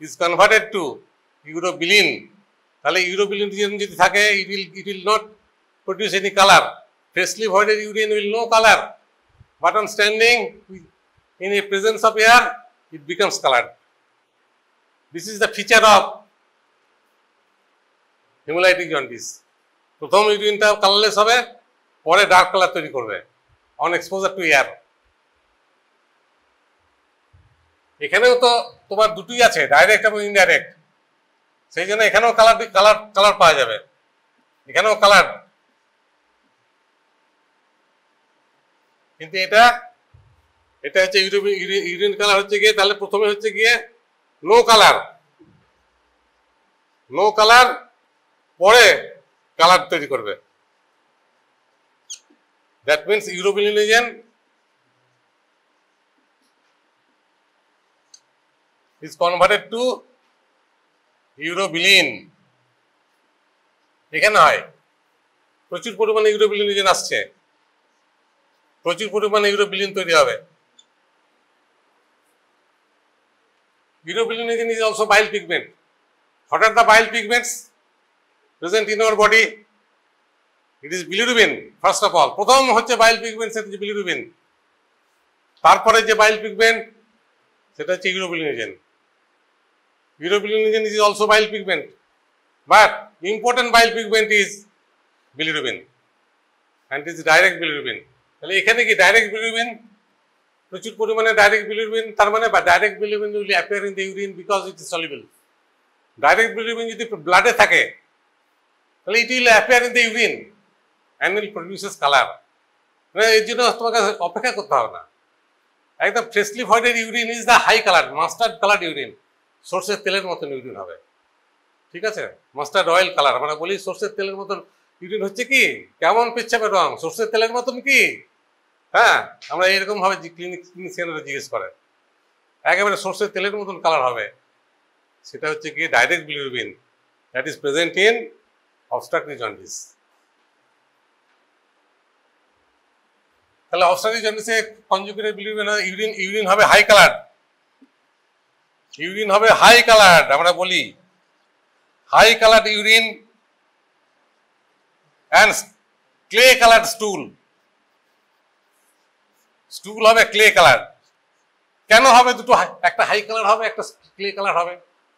is converted to urobilin. তাহলে urobilinogen যদি থাকে it will not produce any color. Freshly voided urine will no color, but on standing in the presence of air it becomes colored. This is the feature of hemolytic jaundice. প্রথম ইউরিনটা colourless হবে, পরে dark colour তৈরি করবে on exposure two air. এখানেও তো তোমার দুটোই আছে, ডাইরেক্ট এবং ইনডাইরেক্ট। সেই জন্য এখানেও কালার পাওয়া যাবে, এখানেও কালার। কিন্তু এটা হচ্ছে ইউরিন কালার হচ্ছে গিয়ে, তাহলে প্রথমে হচ্ছে গিয়ে নো কালার, নো কালার, পরে কালার তৈরি করবে। That means urobilinogen is converted to urobilin. এখানে হয় প্রচুর পরিমাণে ইউরোবিলিনোজেন আসছে, প্রচুর পরিমাণে ইউরোবিলিন তৈরি হবে। Urobilinogen is also bile pigment. What are the bile pigments present in our body? It is bilirubin first of all. প্রথম হচ্ছে bile pigment, সেটা হচ্ছে bilirubin। তারপরে যে bile pigment সেটা হচ্ছে urobilinogen. Urobilinogen is also bile pigment, but important bile pigment is bilirubin, and it is direct bilirubin. তাহলে এখানে কি ডাইরেক্ট বিলিরুবিন, প্রচুর পরিমাণে ডাইরেক্ট বিলিরুবিন, তার মানে direct bilirubin will appear in the urine because it is soluble. Direct bilirubin যদি ব্লাডে থাকে তাহলে it will appear in the urine and will produces colour. মানে এর জন্য তোমাকে অপেক্ষা করতে হবে না, একদম freshly voided urine is the high colour, mustard colour urine, সর্ষের তেলের মতন ইউরিন হবে। ঠিক আছে, মাস্টার্ড অয়েল কালার, মানে বলি সর্ষের তেলের মতন ইউরিন হচ্ছে কি কেমন পেচ্ছাপের রং, সর্ষের তেলের মতন কি? হ্যাঁ, আমরা এরকম ভাবে ক্লিনিশিয়ানরা জিজ্ঞেস করে, একেবারে সর্ষের তেলের মতন কালার হবে, সেটা হচ্ছে কি direct bilirubin that is present in obstructive jaundice. তাহলে অবস্ট্রাকটিভ জন্ডিসে কনজুগেটেড বিলিরুবিন ইউরিন ইউরিন হবে হাই কালার, ইউরিন হবে হাই কালার, আমরা বলি high colour urine and clay colour stool, stool হবে ক্লে কালার। কেন হবে দুটো, একটা হাই কালার হবে একটা ক্লে কালার হবে?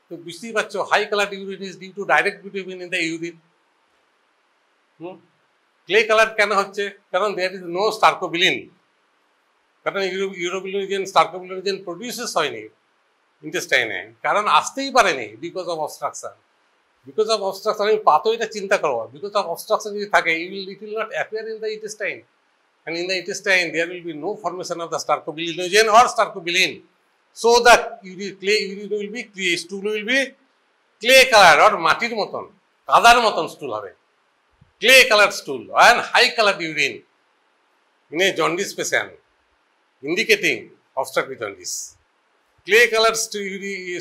তো বুঝতেই পারছো high colour urine is due to direct bilirubin in the urine. Clay colour কেন হচ্ছে? কারণ দেয়ার ইজ নো স্টার্কোবিলিন, কারণ ইউরোবিলিনোজেন স্টার্কোবিলিনোজেন প্রডিউসেস হয়নি ইন্টেস্টাইনে, কারণ আসতেই পারেনি because of obstruction. Because of obstruction, আমি পাতো এটা চিন্তা করো, বিকজ অফ অবস্ট্রাকশন যদি থাকে it will not appear in the intestine, and in the intestine there will be no formation of the starcobilinogen or starcobilin, so the urine will be clay, stool will be clay color or মাটির মতন কাদার মতন স্টুল হবে, clay colored stool and high colored urine in a jaundice patient indicating obstructive jaundice. Clay colored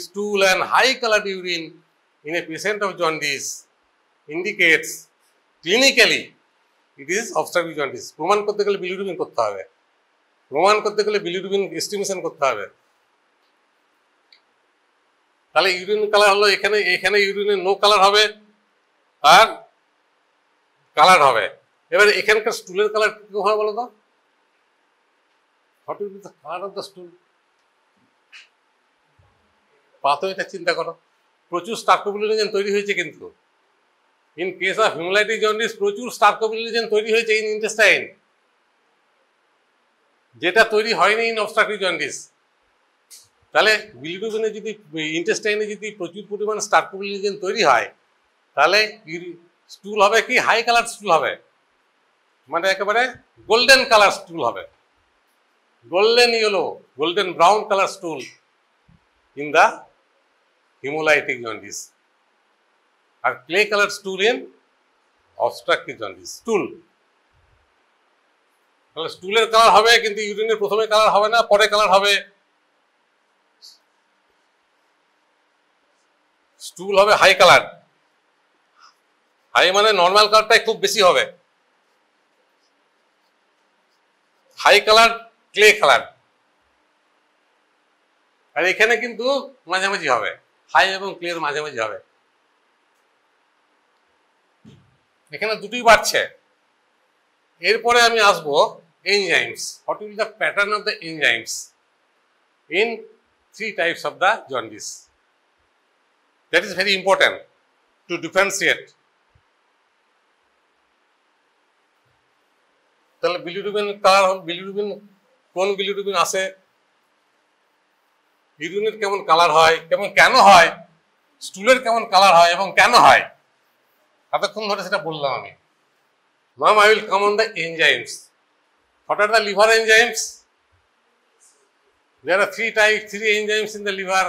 stool and high colored urine in a patient of jaundice indicates clinically it is obstructive jaundice. প্রমাণ করতে গেলে bilirubin করতে হবে, প্রমাণ করতে গেলে bilirubin estimation করতে হবে। তাহলে ইউরিন কালার হলো, এখানে এখানে ইউরিনের নো কালার হবে আর কালার হবে। এবার এখানকার স্টুলের কালার কি হবে বলো তো? What will be the colour of the stool? পাতো এটা চিন্তা করো, প্রচুর স্টার্কোবিলিনোজেন তৈরি হয়েছে কিন্তু in case of haemolytic jaundice প্রচুর স্টার্কোবিলিনোজেন তৈরি হয়েছে ইন ইন্টেস্টাইন, যেটা তৈরি হয়নি ইন অবস্ট্রাকটিভ জন্ডিস। তাহলে বিলিরুবিনে যদি ইন্টেস্টাইনে যদি প্রচুর পরিমাণ স্টার্কোবিলিনোজেন তৈরি হয়, তাহলে স্টুল হবে কি হাই কালার স্টুল হবে, মানে একেবারে গোল্ডেন কালার স্টুল হবে, golden yellow golden brown colour stool in the haemolytic jaundice, আর clay colour stool in obstructive jaundice. Stool, তাহলে স্টুলের কালার হবে কিন্তু ইউরিনের প্রথমে কালার হবে না, পরে কালার হবে। স্টুল হবে হাই কালার, হাই মানে নর্মাল কালারটাই খুব বেশি হবে, হাই কালার ক্লে কালার। আর এখানে কিন্তু মাঝামাঝি হবে, হাই এবং ক্লের মাঝামাঝি হবে, এখানে দুটোই বাড়ছে। এরপরে আমি আসবো enzymes, what will the pattern of the enzymes in 3 types of the jaundice. That is very important to differentiate. তাহলে বিলিরুবিন কালার, বিলিরুবিন কোন বিলিরুবিন আসে, ইউরিনের কেমন কালার হয়, কেমন কেন হয়, স্টুলের কেমন কালার হয় এবং কেন হয়, এতক্ষণ ধরে সেটা বললাম আমি। Now I will come on the enzymes. What are the liver enzymes? There are 3 enzymes in the liver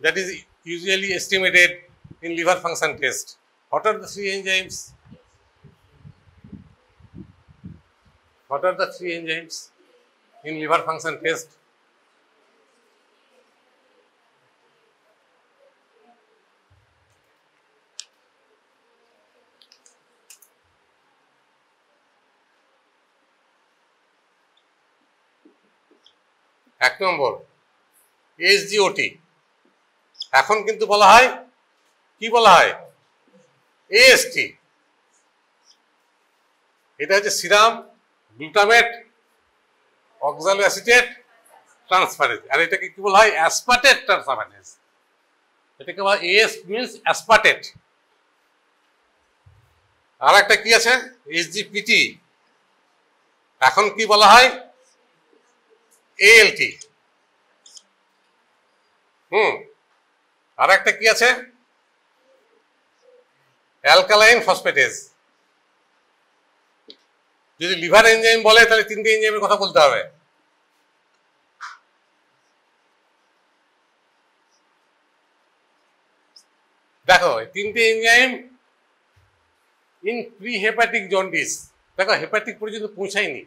that is usually estimated in liver function test. What are the 3 enzymes? What are the 3 enzymes in liver function test? এক নম্বর SGOT, এখন কিন্তু বলা হয় কি বলা হয় AST, এটা হচ্ছে সিরাম গ্লুটামেট অক্সালো অ্যাসিটেট ট্রান্সফারেজ, আর এটাকে কি বলা হয় অ্যাসপার্টেট ট্রান্সফারেজ, এটাকে বলা AS মিন্স অ্যাসপার্টেট। আর একটা কি আছে SGPT, এখন কি বলা হয় ALT। আর একটা কি আছে অ্যালকালাইন ফসফেটেজ। যদি লিভার এনজাইম বলে তাহলে 3টে এনজাইমের কথা বলতে হবে। দেখো 3টে enzyme in pre hepatic jaundice, দেখো হেপাটিক পর্যন্ত পৌঁছায়নি,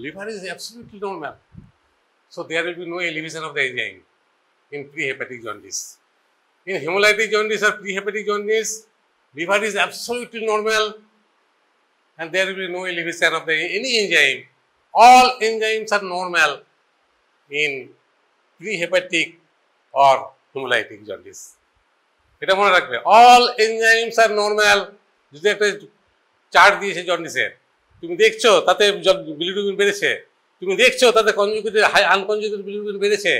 liver is absolutely normal, so there will be no elevation of the enzyme in pre-hepatic jaundice. In hemolytic jaundice or pre-hepatic jaundice, liver is absolutely normal and there will be no elevation of the any enzyme. All enzymes are normal in pre-hepatic or hemolytic jaundice. এটা মনে রাখবে, all enzymes are normal. যদি একটা chart দিয়েছে জন্ডিসের, তুমি দেখছো তাতে bilirubin বেড়েছে, তুমি দেখছো তাতে কনজুগেটেড আনকনজুগেটেড বিলিরুবিন বেড়েছে,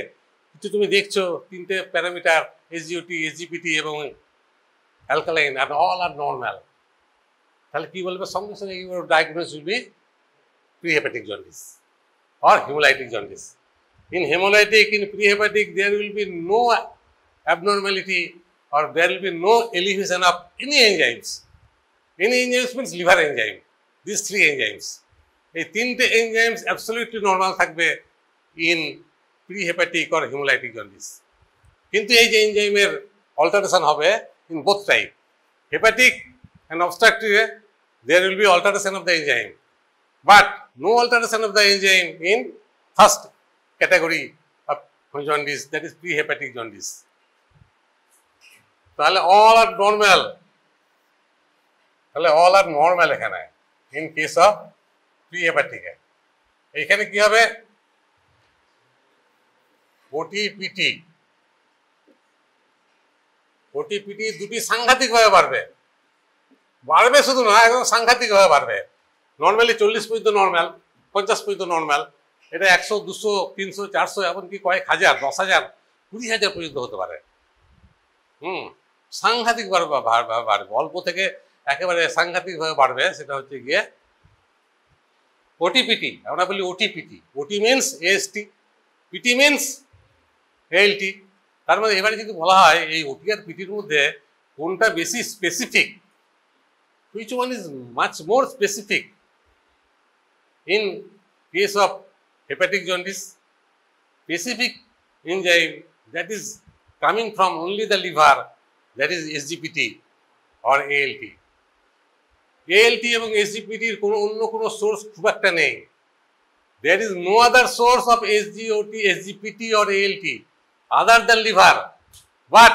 কিন্তু তুমি দেখছো তিনটে প্যারামিটার এসজিওটি, এসজিপিটি এবং alkaline are all are normal, তাহলে কি বলবে? সঙ্গে সঙ্গে your diagnose will be prehepatic jaundice or hemolytic jaundice. In hemolytic, in prehepatic, there will be no abnormality or there will be no elevation of any enzymes. Any enzymes means liver enzyme. These three enzymes. এই তিনটে enzymes absolutely normal থাকবে in prehepatic or hemolytic jaundice. কিন্তু এই যে এনজাইমের alteration হবে in both type. Hepatic and obstructive, there will be alteration of the enzyme. But no alteration of the enzyme in first category of jaundice, that is prehepatic jaundice. তাহলে all are normal. তাহলে all are normal এখানে in case of prehepatic. এখানে কি হবে? OTPT. OTPT দুটি সাংঘাতিকভাবে বাড়বে, বাড়বে শুধু না, একদম সাংঘাতিকভাবে বাড়বে। নর্মালি 40 পর্যন্ত নর্মাল, 50 পর্যন্ত নর্মাল, এটা 100, 200, 300, 400, এমনকি কয়েক হাজার, 10,000, 20,000 পর্যন্ত হতে পারে। সাংঘাতিকভাবে বাড়বে, অল্প থেকে একেবারে সাংঘাতিকভাবে বাড়বে। সেটা হচ্ছে গিয়ে ওটিপিটি। আমরা বলি OT PT, OT means AST, PT means ALT. তার মানে এবারে যদি বলা হয় এই ওটি আর পিটির মধ্যে কোনটা বেশি specific, which one is much more specific in case of hepatic jaundice? Specific enzyme that is coming from only the liver, that is SGPT or ALT. ALT এবং SGPT এর কোনো অন্য কোনো সোর্স খুব একটা নেই। There is no other source of SGOT, SGPT or ALT other than liver, but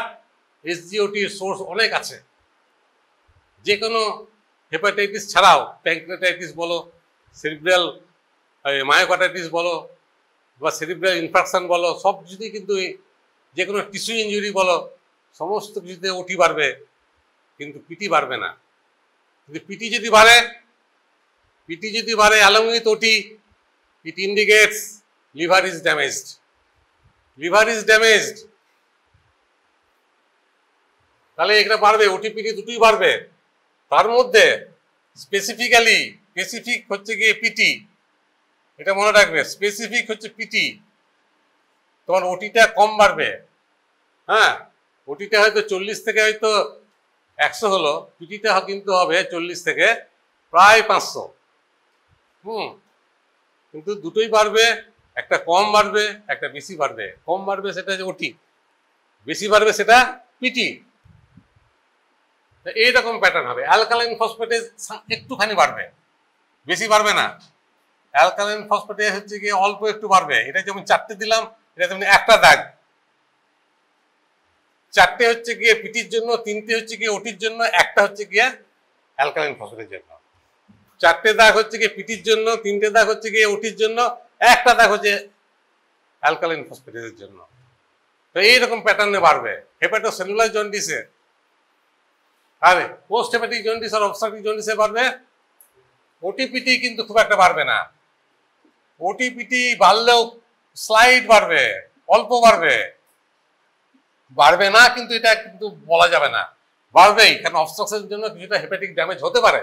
SGOT এর source অনেক আছে। যে কোনো হেপাটাইটিস ছাড়াও, প্যাঙ্ক্রিয়াটাইটিস বলো, সেরিব্রাল মায়োকার্ডাইটিস বলো বা সেরিব্রাল ইনফ্রাকশন বলো, সব কিছুতেই কিন্তু যে কোনো টিস্যু ইঞ্জুরি বলো, সমস্ত কিছুতে ওটি বাড়বে, কিন্তু পিটি বাড়বে না। কিন্তু পিটি যদি বাড়ে along with ওটি, it indicates liver is damaged. Liver is damaged. তাহলে এটা বাড়বে, ওটিপিটি দুটোই বাড়বে। তার মধ্যে স্পেসিফিক হচ্ছে গিয়ে পিটি, এটা মনে রাখবে, স্পেসিফিক হচ্ছে পিটি। তোমার ওটিটা কম বাড়বে, হ্যাঁ, ওটিটা হয়তো 40 থেকে হয়তো 100 হলো, পিটিটা কিন্তু হবে 40 থেকে প্রায় 500। কিন্তু দুটোই বাড়বে, একটা কম বাড়বে, একটা বেশি বাড়বে। কম বাড়বে সেটা ওটি, বেশি বাড়বে সেটা পিটি। এইরকম প্যাটার্ন হবে। অ্যালকালাইন ফসফেটেজ একটুখানি বাড়বে, বেশি বাড়বে না। অ্যালকালাইন ফসফেটেজ হচ্ছে গিয়ে অল্প একটু বাড়বে। এটা যেমন 4টে দিলাম, এটা যেমন একটা দাগ, 4টে হচ্ছে গিয়ে পিটির জন্য, 3টে হচ্ছে গিয়ে ওটির জন্য, একটা হচ্ছে গিয়ে অ্যালকালাইন ফসফেটের জন্য। 4টে দাগ হচ্ছে গিয়ে পিটির জন্য, 3টে দাগ হচ্ছে গিয়ে ওটির জন্য, একটা দাগ হচ্ছে অ্যালকালাইন ফসফেটেজের জন্য। তো এইরকম প্যাটার্নে বাড়বে হেপাটোসেলুলার জন্ডিসে। আর পোস্ট হেপাটিক জন্ডিস আর অবস্ট্রাকটিভ জন্ডিসে বাড়বে। ওটিপিটি কিন্তু খুব একটা বাড়বে না। ওটিপিটি বাড়লেও স্লাইড বাড়বে, অল্প বাড়বে, বাড়বে না কিন্তু এটা কিন্তু বলা যাবে না, বাড়বেই। কারণ অবস্ট্রাকশনের জন্য কিছুটা হেপাটিক ড্যামেজ হতে পারে,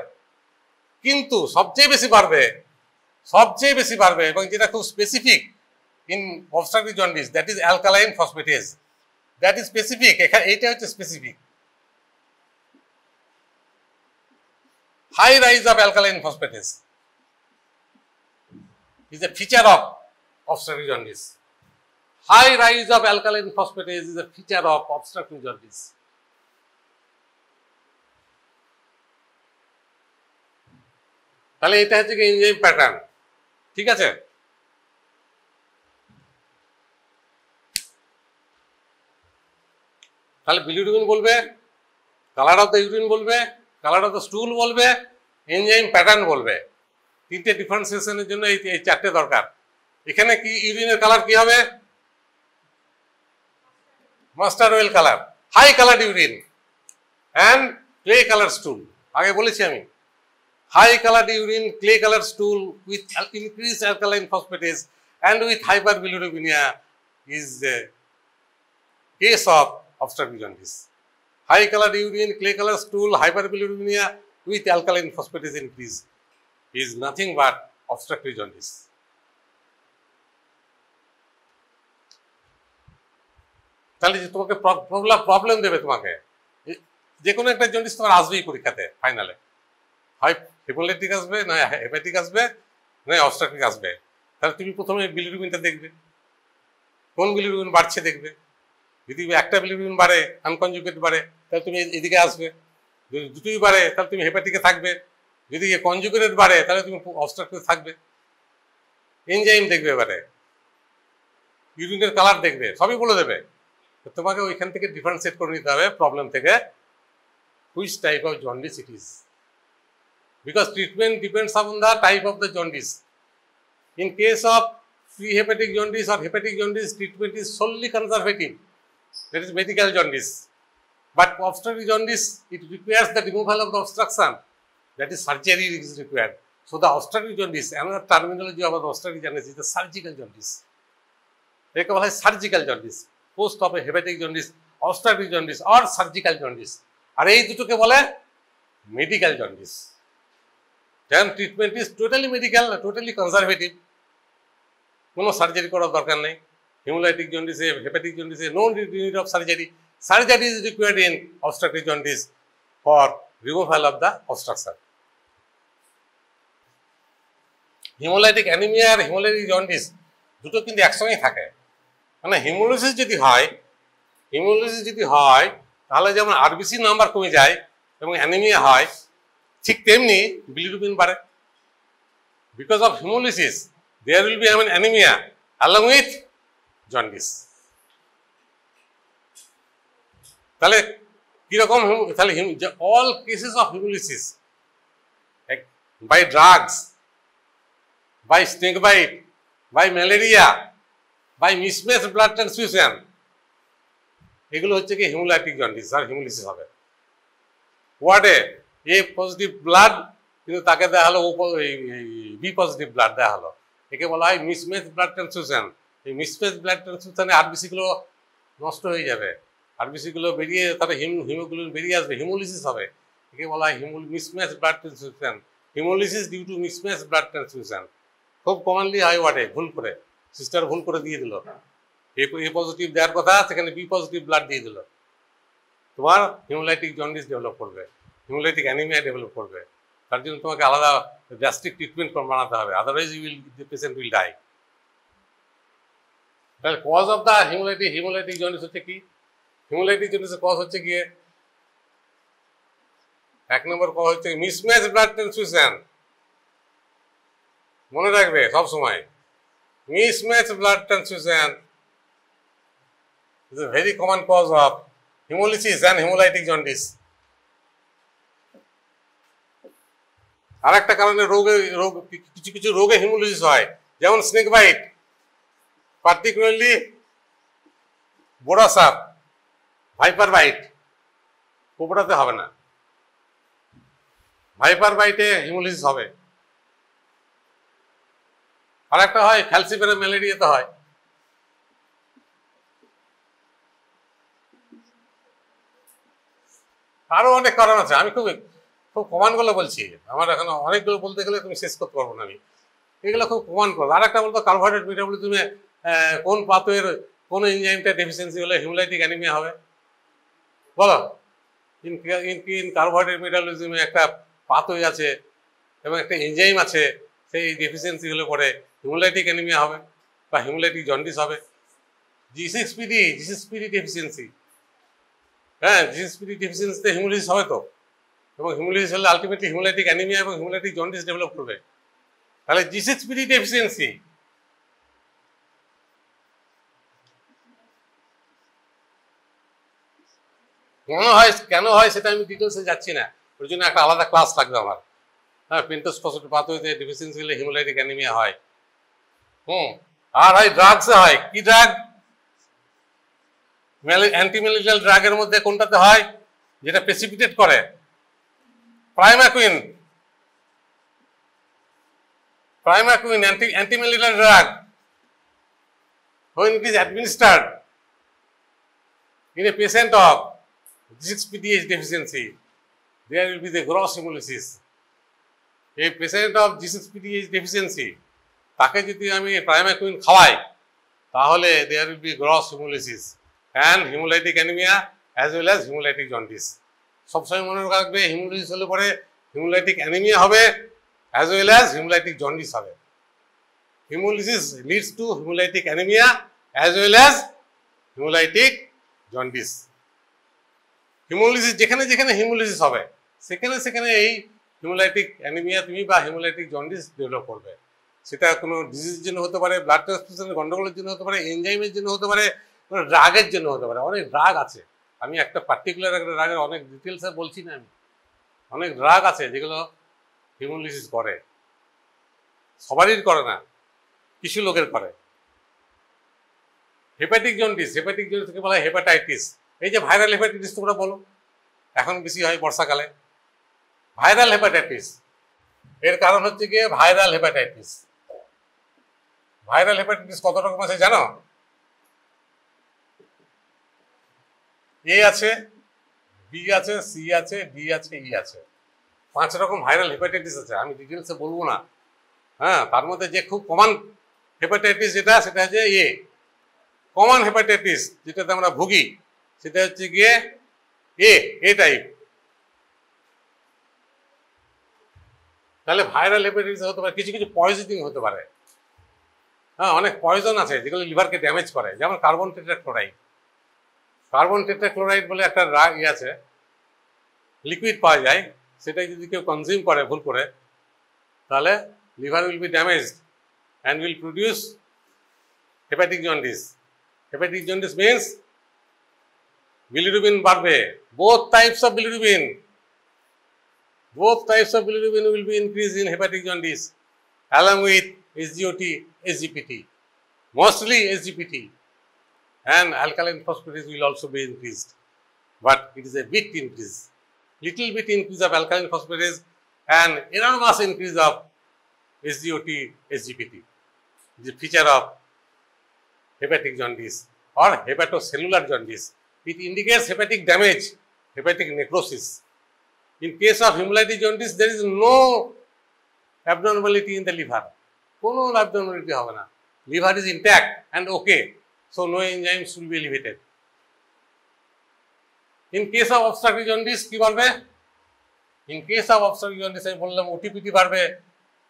কিন্তু সবচেয়ে বেশি বাড়বে এবং যেটা খুব specific in obstructive jaundice, that is alkaline phosphatase, that is specific. এইটা হচ্ছে specific. High rise of alkaline phosphatase is a feature of obstructive jaundice. High rise of alkaline phosphatase is a feature of obstructive jaundice. তাহলে এটা হচ্ছে কি enzyme pattern, ঠিক আছে? তাহলে bilirubin বলবে, কালার অফ দ্য ইউরিন বলবে, কালার অফ দ্য স্টুল বলবে, এনজাইম প্যাটার্ন বলবে। তিনটে ডিফারেন্সিয়েশনের জন্য এই চারটে দরকার। এখানে কি ইউরিনের কালার কি হবে? Mustard oil colour, high colour urine and clay colour stool. আগে বলেছি আমি, high colour urine, clay colour stool with increase alkaline phosphatase and with hyperbilirubinemia is the case of obstructive jaundice. High colored urine, clay colored stool, hyperbilirubinemia with alkaline phosphatase increase is nothing but obstructive jaundice. তাহলে তোমাকে problem দেবে, তোমাকে যে কোনো একটা jaundice তোমার আসবেই পরীক্ষাতে ফাইনালে, হয় হেমোলাইটিক আসবে, না হেপাটিক আসবে, না অবস্ট্রাকটিভ আসবে। তাহলে তুমি প্রথমে বিলিরুবিনটা দেখবে, কোন বিলিরুবিন বাড়ছে দেখবে। যদি একটা বিলিরুবিন বাড়ে, আনকনজুগেট বাড়ে, তাহলে তুমি এদিকে আসবে। যদি দুটোই বাড়ে তাহলে তুমি হেপাটিকে থাকবে। যদি কনজুগেটেড বাড়ে তাহলে তুমি অবস্ট্রাকটিভ থাকবে। এনজাইম দেখবে, এবারে ইউরিনের কালার দেখবে, সবই বলে দেবে। তোমাকে ওইখান থেকে ডিফারেন্সিয়েট করে নিতে হবে প্রবলেম থেকে, which type of jaundice it is, because treatment depends on the type of the jaundice. In case of pre-hepatic jaundice or hepatic jaundice, treatment is solely conservative. That is medical jaundice. But obstructive jaundice, it requires the removal of the obstruction. That is surgery is required. So the obstructive jaundice, another terminology of the obstructive jaundice is the surgical jaundice. একে বলা হয় surgical jaundice, post of hepatic jaundice, obstructive jaundice or surgical jaundice। আর এই দুটোকে বলে medical jaundice. Then treatment is totally medical, totally conservative. কোনো surgery করার দরকার নেই। হিমোলাইটিক জন্ডিসে, হেপাটিক জন্ডিসে no need of surgery. Surgery is required in obstructive jaundice for removal of the obstruction. Hemolytic anemia আর হিমোলাইটিক জন্ডিস দুটো কিন্তু একসঙ্গেই থাকে। মানে হিমোলাইসিস যদি হয় তাহলে যেমন আরবিসি নাম্বার কমে যায় এবং অ্যানিমিয়া হয়, ঠিক তেমনি বিলিরুবিন বাড়ে। Because of haemolysis there will be an anemia along with jaundice. তাহলে কিরকম? তাহলে all cases of hemolysis by drugs, by snake bite, by malaria, by mismatched blood transfusion, এগুলো হচ্ছে কি হিমোলাইটিক জন্ডিস আর হিমোলিসিস হবে। ওয়ার্ডে এ পজিটিভ ব্লাড, কিন্তু তাকে দেওয়া হলো বি পজিটিভ ব্লাড দেওয়া হলো, একে বলা হয় মিসম্যাচ ব্লাড ট্রান্সফিউশন। এই মিসম্যাচ ব্লাড ট্রান্সফিউশনে আরবিসিগুলো নষ্ট হয়ে যাবে, আরবিসিগুলো বেরিয়ে তারপরে হিমোগ্লোবিন বেরিয়ে আসবে, হিমোলিসিস হবে। একে বলা হয় mismatch blood transfusion, haemolysis due to mismatch blood transfusion. খুব কমনলি হয় ওয়ার্ডে, ভুল করে সিস্টার ভুল করে দিয়ে দিল, এ পজিটিভ দেওয়ার কথা সেখানে বি পজিটিভ ব্লাড দিয়ে দিল, তোমার হিমোলাইটিক জন্ডিস ডেভেলপ করবে, হিমোলাইটিক অ্যানিমিয়া ডেভেলপ করবে। তার জন্য তোমাকে আলাদা ড্রাস্টিক ট্রিটমেন্ট বানাতে হবে, otherwise the patient will die. তাহলে cause of the haemolytic jaundice হচ্ছে কি? হিমোলাইটিক জন্ডিসের কজ হচ্ছে গিয়ে এক নম্বর কজ হচ্ছে মিসম্যাচ ব্লাড ট্রান্সফিউশন। মনে রাখবে সব সময়, mismatch blood transfusion is a very common cause of hemolysis and hemolytic jaundice. আর একটা কারণে কিছু রোগে হিমোলিসিস হয়, যেমন স্নেক বাইট, পার্টিকুলারলি বোরা সাপ, ভাইপার বাইট। কোবরাতে হবে না, ভাইপার বাইটে হিমোলিসিস হবে। আর একটা হয় ফ্যালসিফেরাম ম্যালেরিয়াতে হয়। আরো অনেক কারণ আছে, আমি খুব কমানগুলো বলছি, আমার এখন অনেকগুলো বলতে গেলে তুমি শেষ করতে পারবো না আমি, এগুলো খুব কমান করবো। আর একটা বলতো কার্বোহাইড্রেট মেটাবলিজমে কোন পাথওয়ের কোন এনজাইমটা ডেফিসিয়েন্সি হলে হিমোলাইটিক অ্যানিমিয়া হবে বলো? ইন কার্বোহাইড্রেট মেটাবলিজমে একটা পাথওয়ে আছে এবং একটা এনজাইম আছে, সেই ডেফিসিয়েন্সি হলে পরে হিমোলাইটিক অ্যানিমিয়া হবে বা হিমোলাইটিক জন্ডিস হবে। জি6PD ডেফিসিয়েন্সি, হ্যাঁ জি6PD ডেফিসিয়েন্সিতে হিমোলিসিস হবে তো, এবং হিমোলাইসিস হলে আলটিমেটলি হিমোলাইটিক অ্যানিমিয়া এবং হিমোলাইটিক জন্ডিস ডেভেলপ করবে। তাহলে G6PD ডেফিসিয়েন্সি কেন হয় সেটা আমি ডিটেলসে যাচ্ছি না, ওর জন্য একটা আলাদা ক্লাস লাগবে আমার। হ্যাঁ, পেন্টোজ ফসফেট পাথওয়েতে ডেফিসিয়েন্সি হলে হিমোলাইটিক অ্যানিমিয়া হয়। আর হয় ড্রাগসে হয়। কি ড্রাগ? অ্যান্টিম্যালেরিয়াল ড্রাগের মধ্যে কোনটাতে হয়? যেটা প্রেসিপিটেট করে, প্রাইমাকুইন। Antimalarial drug when it is administered in a patient of G6PD deficiency, there will be the gross hemolysis. A patient of G6PD deficiency, তাকে যদি আমি প্রাইমাকুইন খাওয়াই তাহলে there will be gross hemolysis and hemolytic anemia as well as hemolytic jaundice. সবসময় মনে রাখবে, haemolysis হলে পরে হিমোলাইটিক অ্যানিমিয়া হবে as well as hemolytic jaundice হবে। Hemolysis leads to hemolytic anemia as well as hemolytic jaundice. Haemolysis যেখানে যেখানে haemolysis হবে সেখানে সেখানে এই হিমোলাইটিক অ্যানিমিয়া তুমি বা হিমোলাইটিক জন্ডিস ডেভেলপ করবে। সেটা কোনো ডিজিজের জন্য হতে পারে, ব্লাড ট্রান্সফিউশনের গন্ডগোলের জন্য হতে পারে, এনজাইমের জন্য হতে পারে, কোনো ড্রাগের জন্য হতে পারে। অনেক ড্রাগ আছে, আমি একটা পার্টিকুলার একটা ড্রাগের অনেক ডিটেলসে বলছি না, আমি অনেক ড্রাগ আছে যেগুলো হিমোলাইসিস করে। সবারই করে না, কিছু লোকের করে। হেপাটিক জন্ডিস থেকে বলা হয় হেপাটাইটিস। এই যে ভাইরাল হেপাটাইটিস তোমরা বলো, এখন বেশি হয় বর্ষাকালে। ভাইরাল হেপাটাইটিস এর কারণ হচ্ছে গিয়ে ভাইরাল হেপাটাইটিস। ভাইরাল হেপাটাইটিস কত রকম আছে জানো? এ আছে, বি আছে, সি আছে, ডি আছে, ই আছে। 5 রকম ভাইরাল হেপাটাইটিস আছে, আমি ডিটেলসে বলবো না। হ্যাঁ, তার মধ্যে যে খুব কমন হেপাটাইটিস সেটা হচ্ছে এ। কমন হেপাটাইটিস যেটাতে আমরা ভুগি সেটা হচ্ছে গিয়ে এ টাইপ। তাহলে ভাইরাল হেপাটাইটিস হতে পারে, কিছু কিছু পয়জনিং হতে পারে। হ্যাঁ, অনেক পয়জন আছে যেগুলো লিভারকে ড্যামেজ করে, যেমন কার্বন টেট্রাক্লোরাইড। কার্বন টেট্রাক্লোরাইড বলে একটা আছে, লিকুইড পাওয়া যায়, সেটা যদি কেউ কনজিউম করে ভুল করে তাহলে liver will be damaged and will produce hepatic jaundice. Hepatic jaundice means bilirubin বাড়বে। Both types of bilirubin will be increased in hepatic jaundice along with SGOT, SGPT, mostly SGPT, and alkaline phosphatase will also be increased, but it is a bit increase, little bit increase of alkaline phosphatase and enormous increase of SGOT, SGPT, the feature of hepatic jaundice or hepatocellular jaundice. It indicates hepatic damage, hepatic necrosis. In case of hemolytic jaundice, there is no abnormality in the liver. কোনো abnormality হবে না, liver is intact and okay, so no enzymes will be elevated. In case of obstructive jaundice কি বাড়বে? In case of obstructive jaundice আমি বললাম OTPT বাড়বে,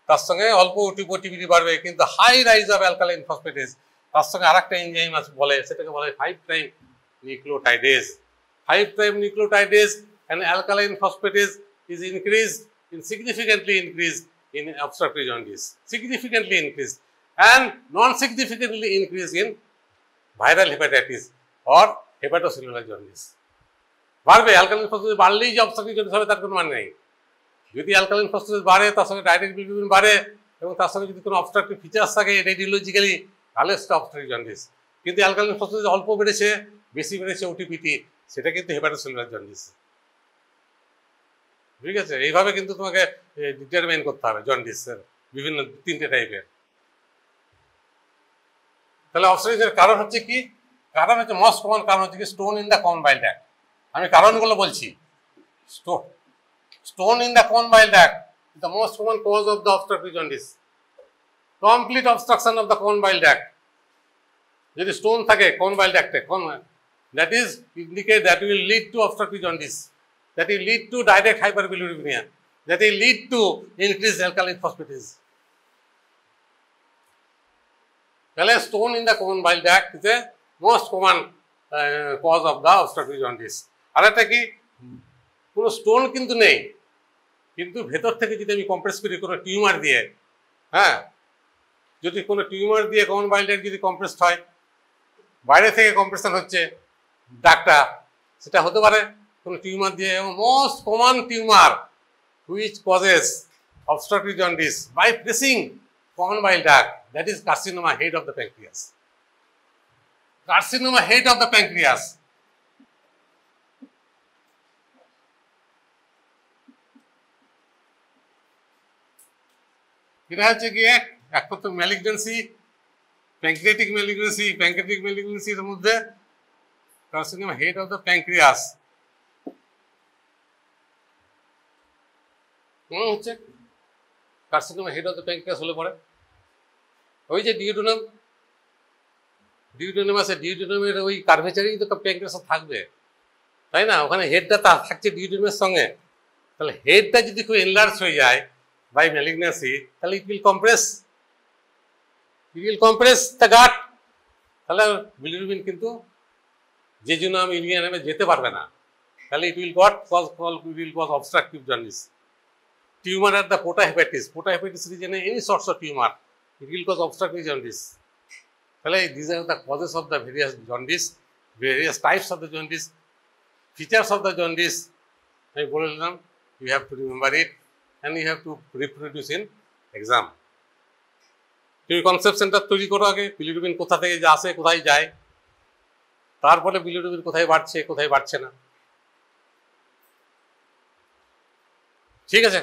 তার সঙ্গে অল্প ওটিপিটি বাড়বে, কিন্তু high rise of alkaline phosphatase, তার সঙ্গে আরেকটা এনজাইম আছে বলে, সেটাকে বলে 5' nucleotidase. 5' nucleotidase and alkaline phosphatase is significantly increased in obstructive jaundice, significantly increased, and non-significantly increased in viral hepatitis or hepatocellular jaundice. বাড়বে, অ্যালকালাইন ফসফেটেজ বাড়লেই যে অবস্ট্রাকটিভ জন্ডিস হবে তার কোনো মানে নেই। যদি অ্যালকালাইন ফসফেটেজ বাড়ে, তার সঙ্গে ডাইরেক্ট বিলিরুবিন বাড়ে এবং তার সঙ্গে যদি কোনো অবস্ট্রাকটিভ ফিচার্স থাকে রেডিওলজিক্যালি, তাহলে সেটা অবস্ট্রাকটিভ জন্ডিস। কিন্তু অ্যালকালাইন ফসফেটেজ অল্প বেড়েছে, বেশি বেড়েছে ওটিপিটি, সেটা কিন্তু হেপাটোসেলুলার জন্ডিস। ঠিক আছে, এইভাবে কিন্তু তোমাকে ডিটারমাইন করতে হবে জন্ডিসের বিভিন্ন 3টে টাইপের। তাহলে অবস্ট্রাকটিভের কারণ হচ্ছে কি? কারণ হচ্ছে মোস্ট কমন কারণ হচ্ছে কি স্টোন ইন দ্য কমন বাইল ড্যাক্ট। আমি কারণগুলো বলছি। Stone in the common bile duct is the most common cause of the obstructive jaundice. Complete obstruction of the common bile duct. যদি স্টোন থাকে common bile duct, that is indicate that will lead to obstructive jaundice, that will lead to direct hyperbilirubinemia, that will lead to increased alkaline phosphatase. তাহলে stone in the common bile duct is the most common cause of the obstructive jaundice. আর একটা কি, কোনো stone কিন্তু নেই, কিন্তু ভেতর থেকে যদি আমি কম্প্রেস করি কোনো টিউমার দিয়ে, হ্যাঁ, যদি কোনো টিউমার দিয়ে কমন বাইল ডাক্ট যদি কম্প্রেসড হয়, বাইরে থেকে কম্প্রেশন হচ্ছে ডাক্টটা, সেটা হতে পারে কোনো টিউমার দিয়ে। এবং most common tumour which causes obstructive jaundice by pressing common bile duct, that is carcinoma head of the pancreas. Carcinoma head of the pancreas. এটা হচ্ছে গিয়ে একমাত্র ম্যালিগনেন্সি, প্যাঙ্ক্রিয়াটিক ম্যালিগনেন্সির মধ্যে carcinoma head of the pancreas হচ্ছে carcinoma head of the pancreas হলে পরে ওই যে ডিউডেনাম আছে, ডিউডেনামের ওই কার্ভেচারেই তো প্যাঙ্ক্রিয়াস থাকবে, তাই না? ওখানে হেডটা থাকছে ডিউডেনামের সঙ্গে। তাহলে হেডটা যদি খুব এনলার্জ হয়ে যায় বাই ম্যালিগনেন্সি, তাহলে it will compress the gut. তাহলে বিলিরুবিন কিন্তু জেজুনাম ইলিয়ানামে যেতে পারবে না। তাহলে it will cause obstructive jaundice. Tumor at the porta hepatis region, any sorts of tumor, it will cause obstructive jaundice. These are the causes of the various jaundice, various types of the jaundice, features of the jaundice. You have to remember it and you have to reproduce in exam. তুমি concept centre তৈরি করো আগে, bilirubin কোথা থেকে আসে, কোথায় যায়, তারপরে বিলিরুবিন কোথায় বাড়ছে, কোথায় বাড়ছে না। ঠিক আছে।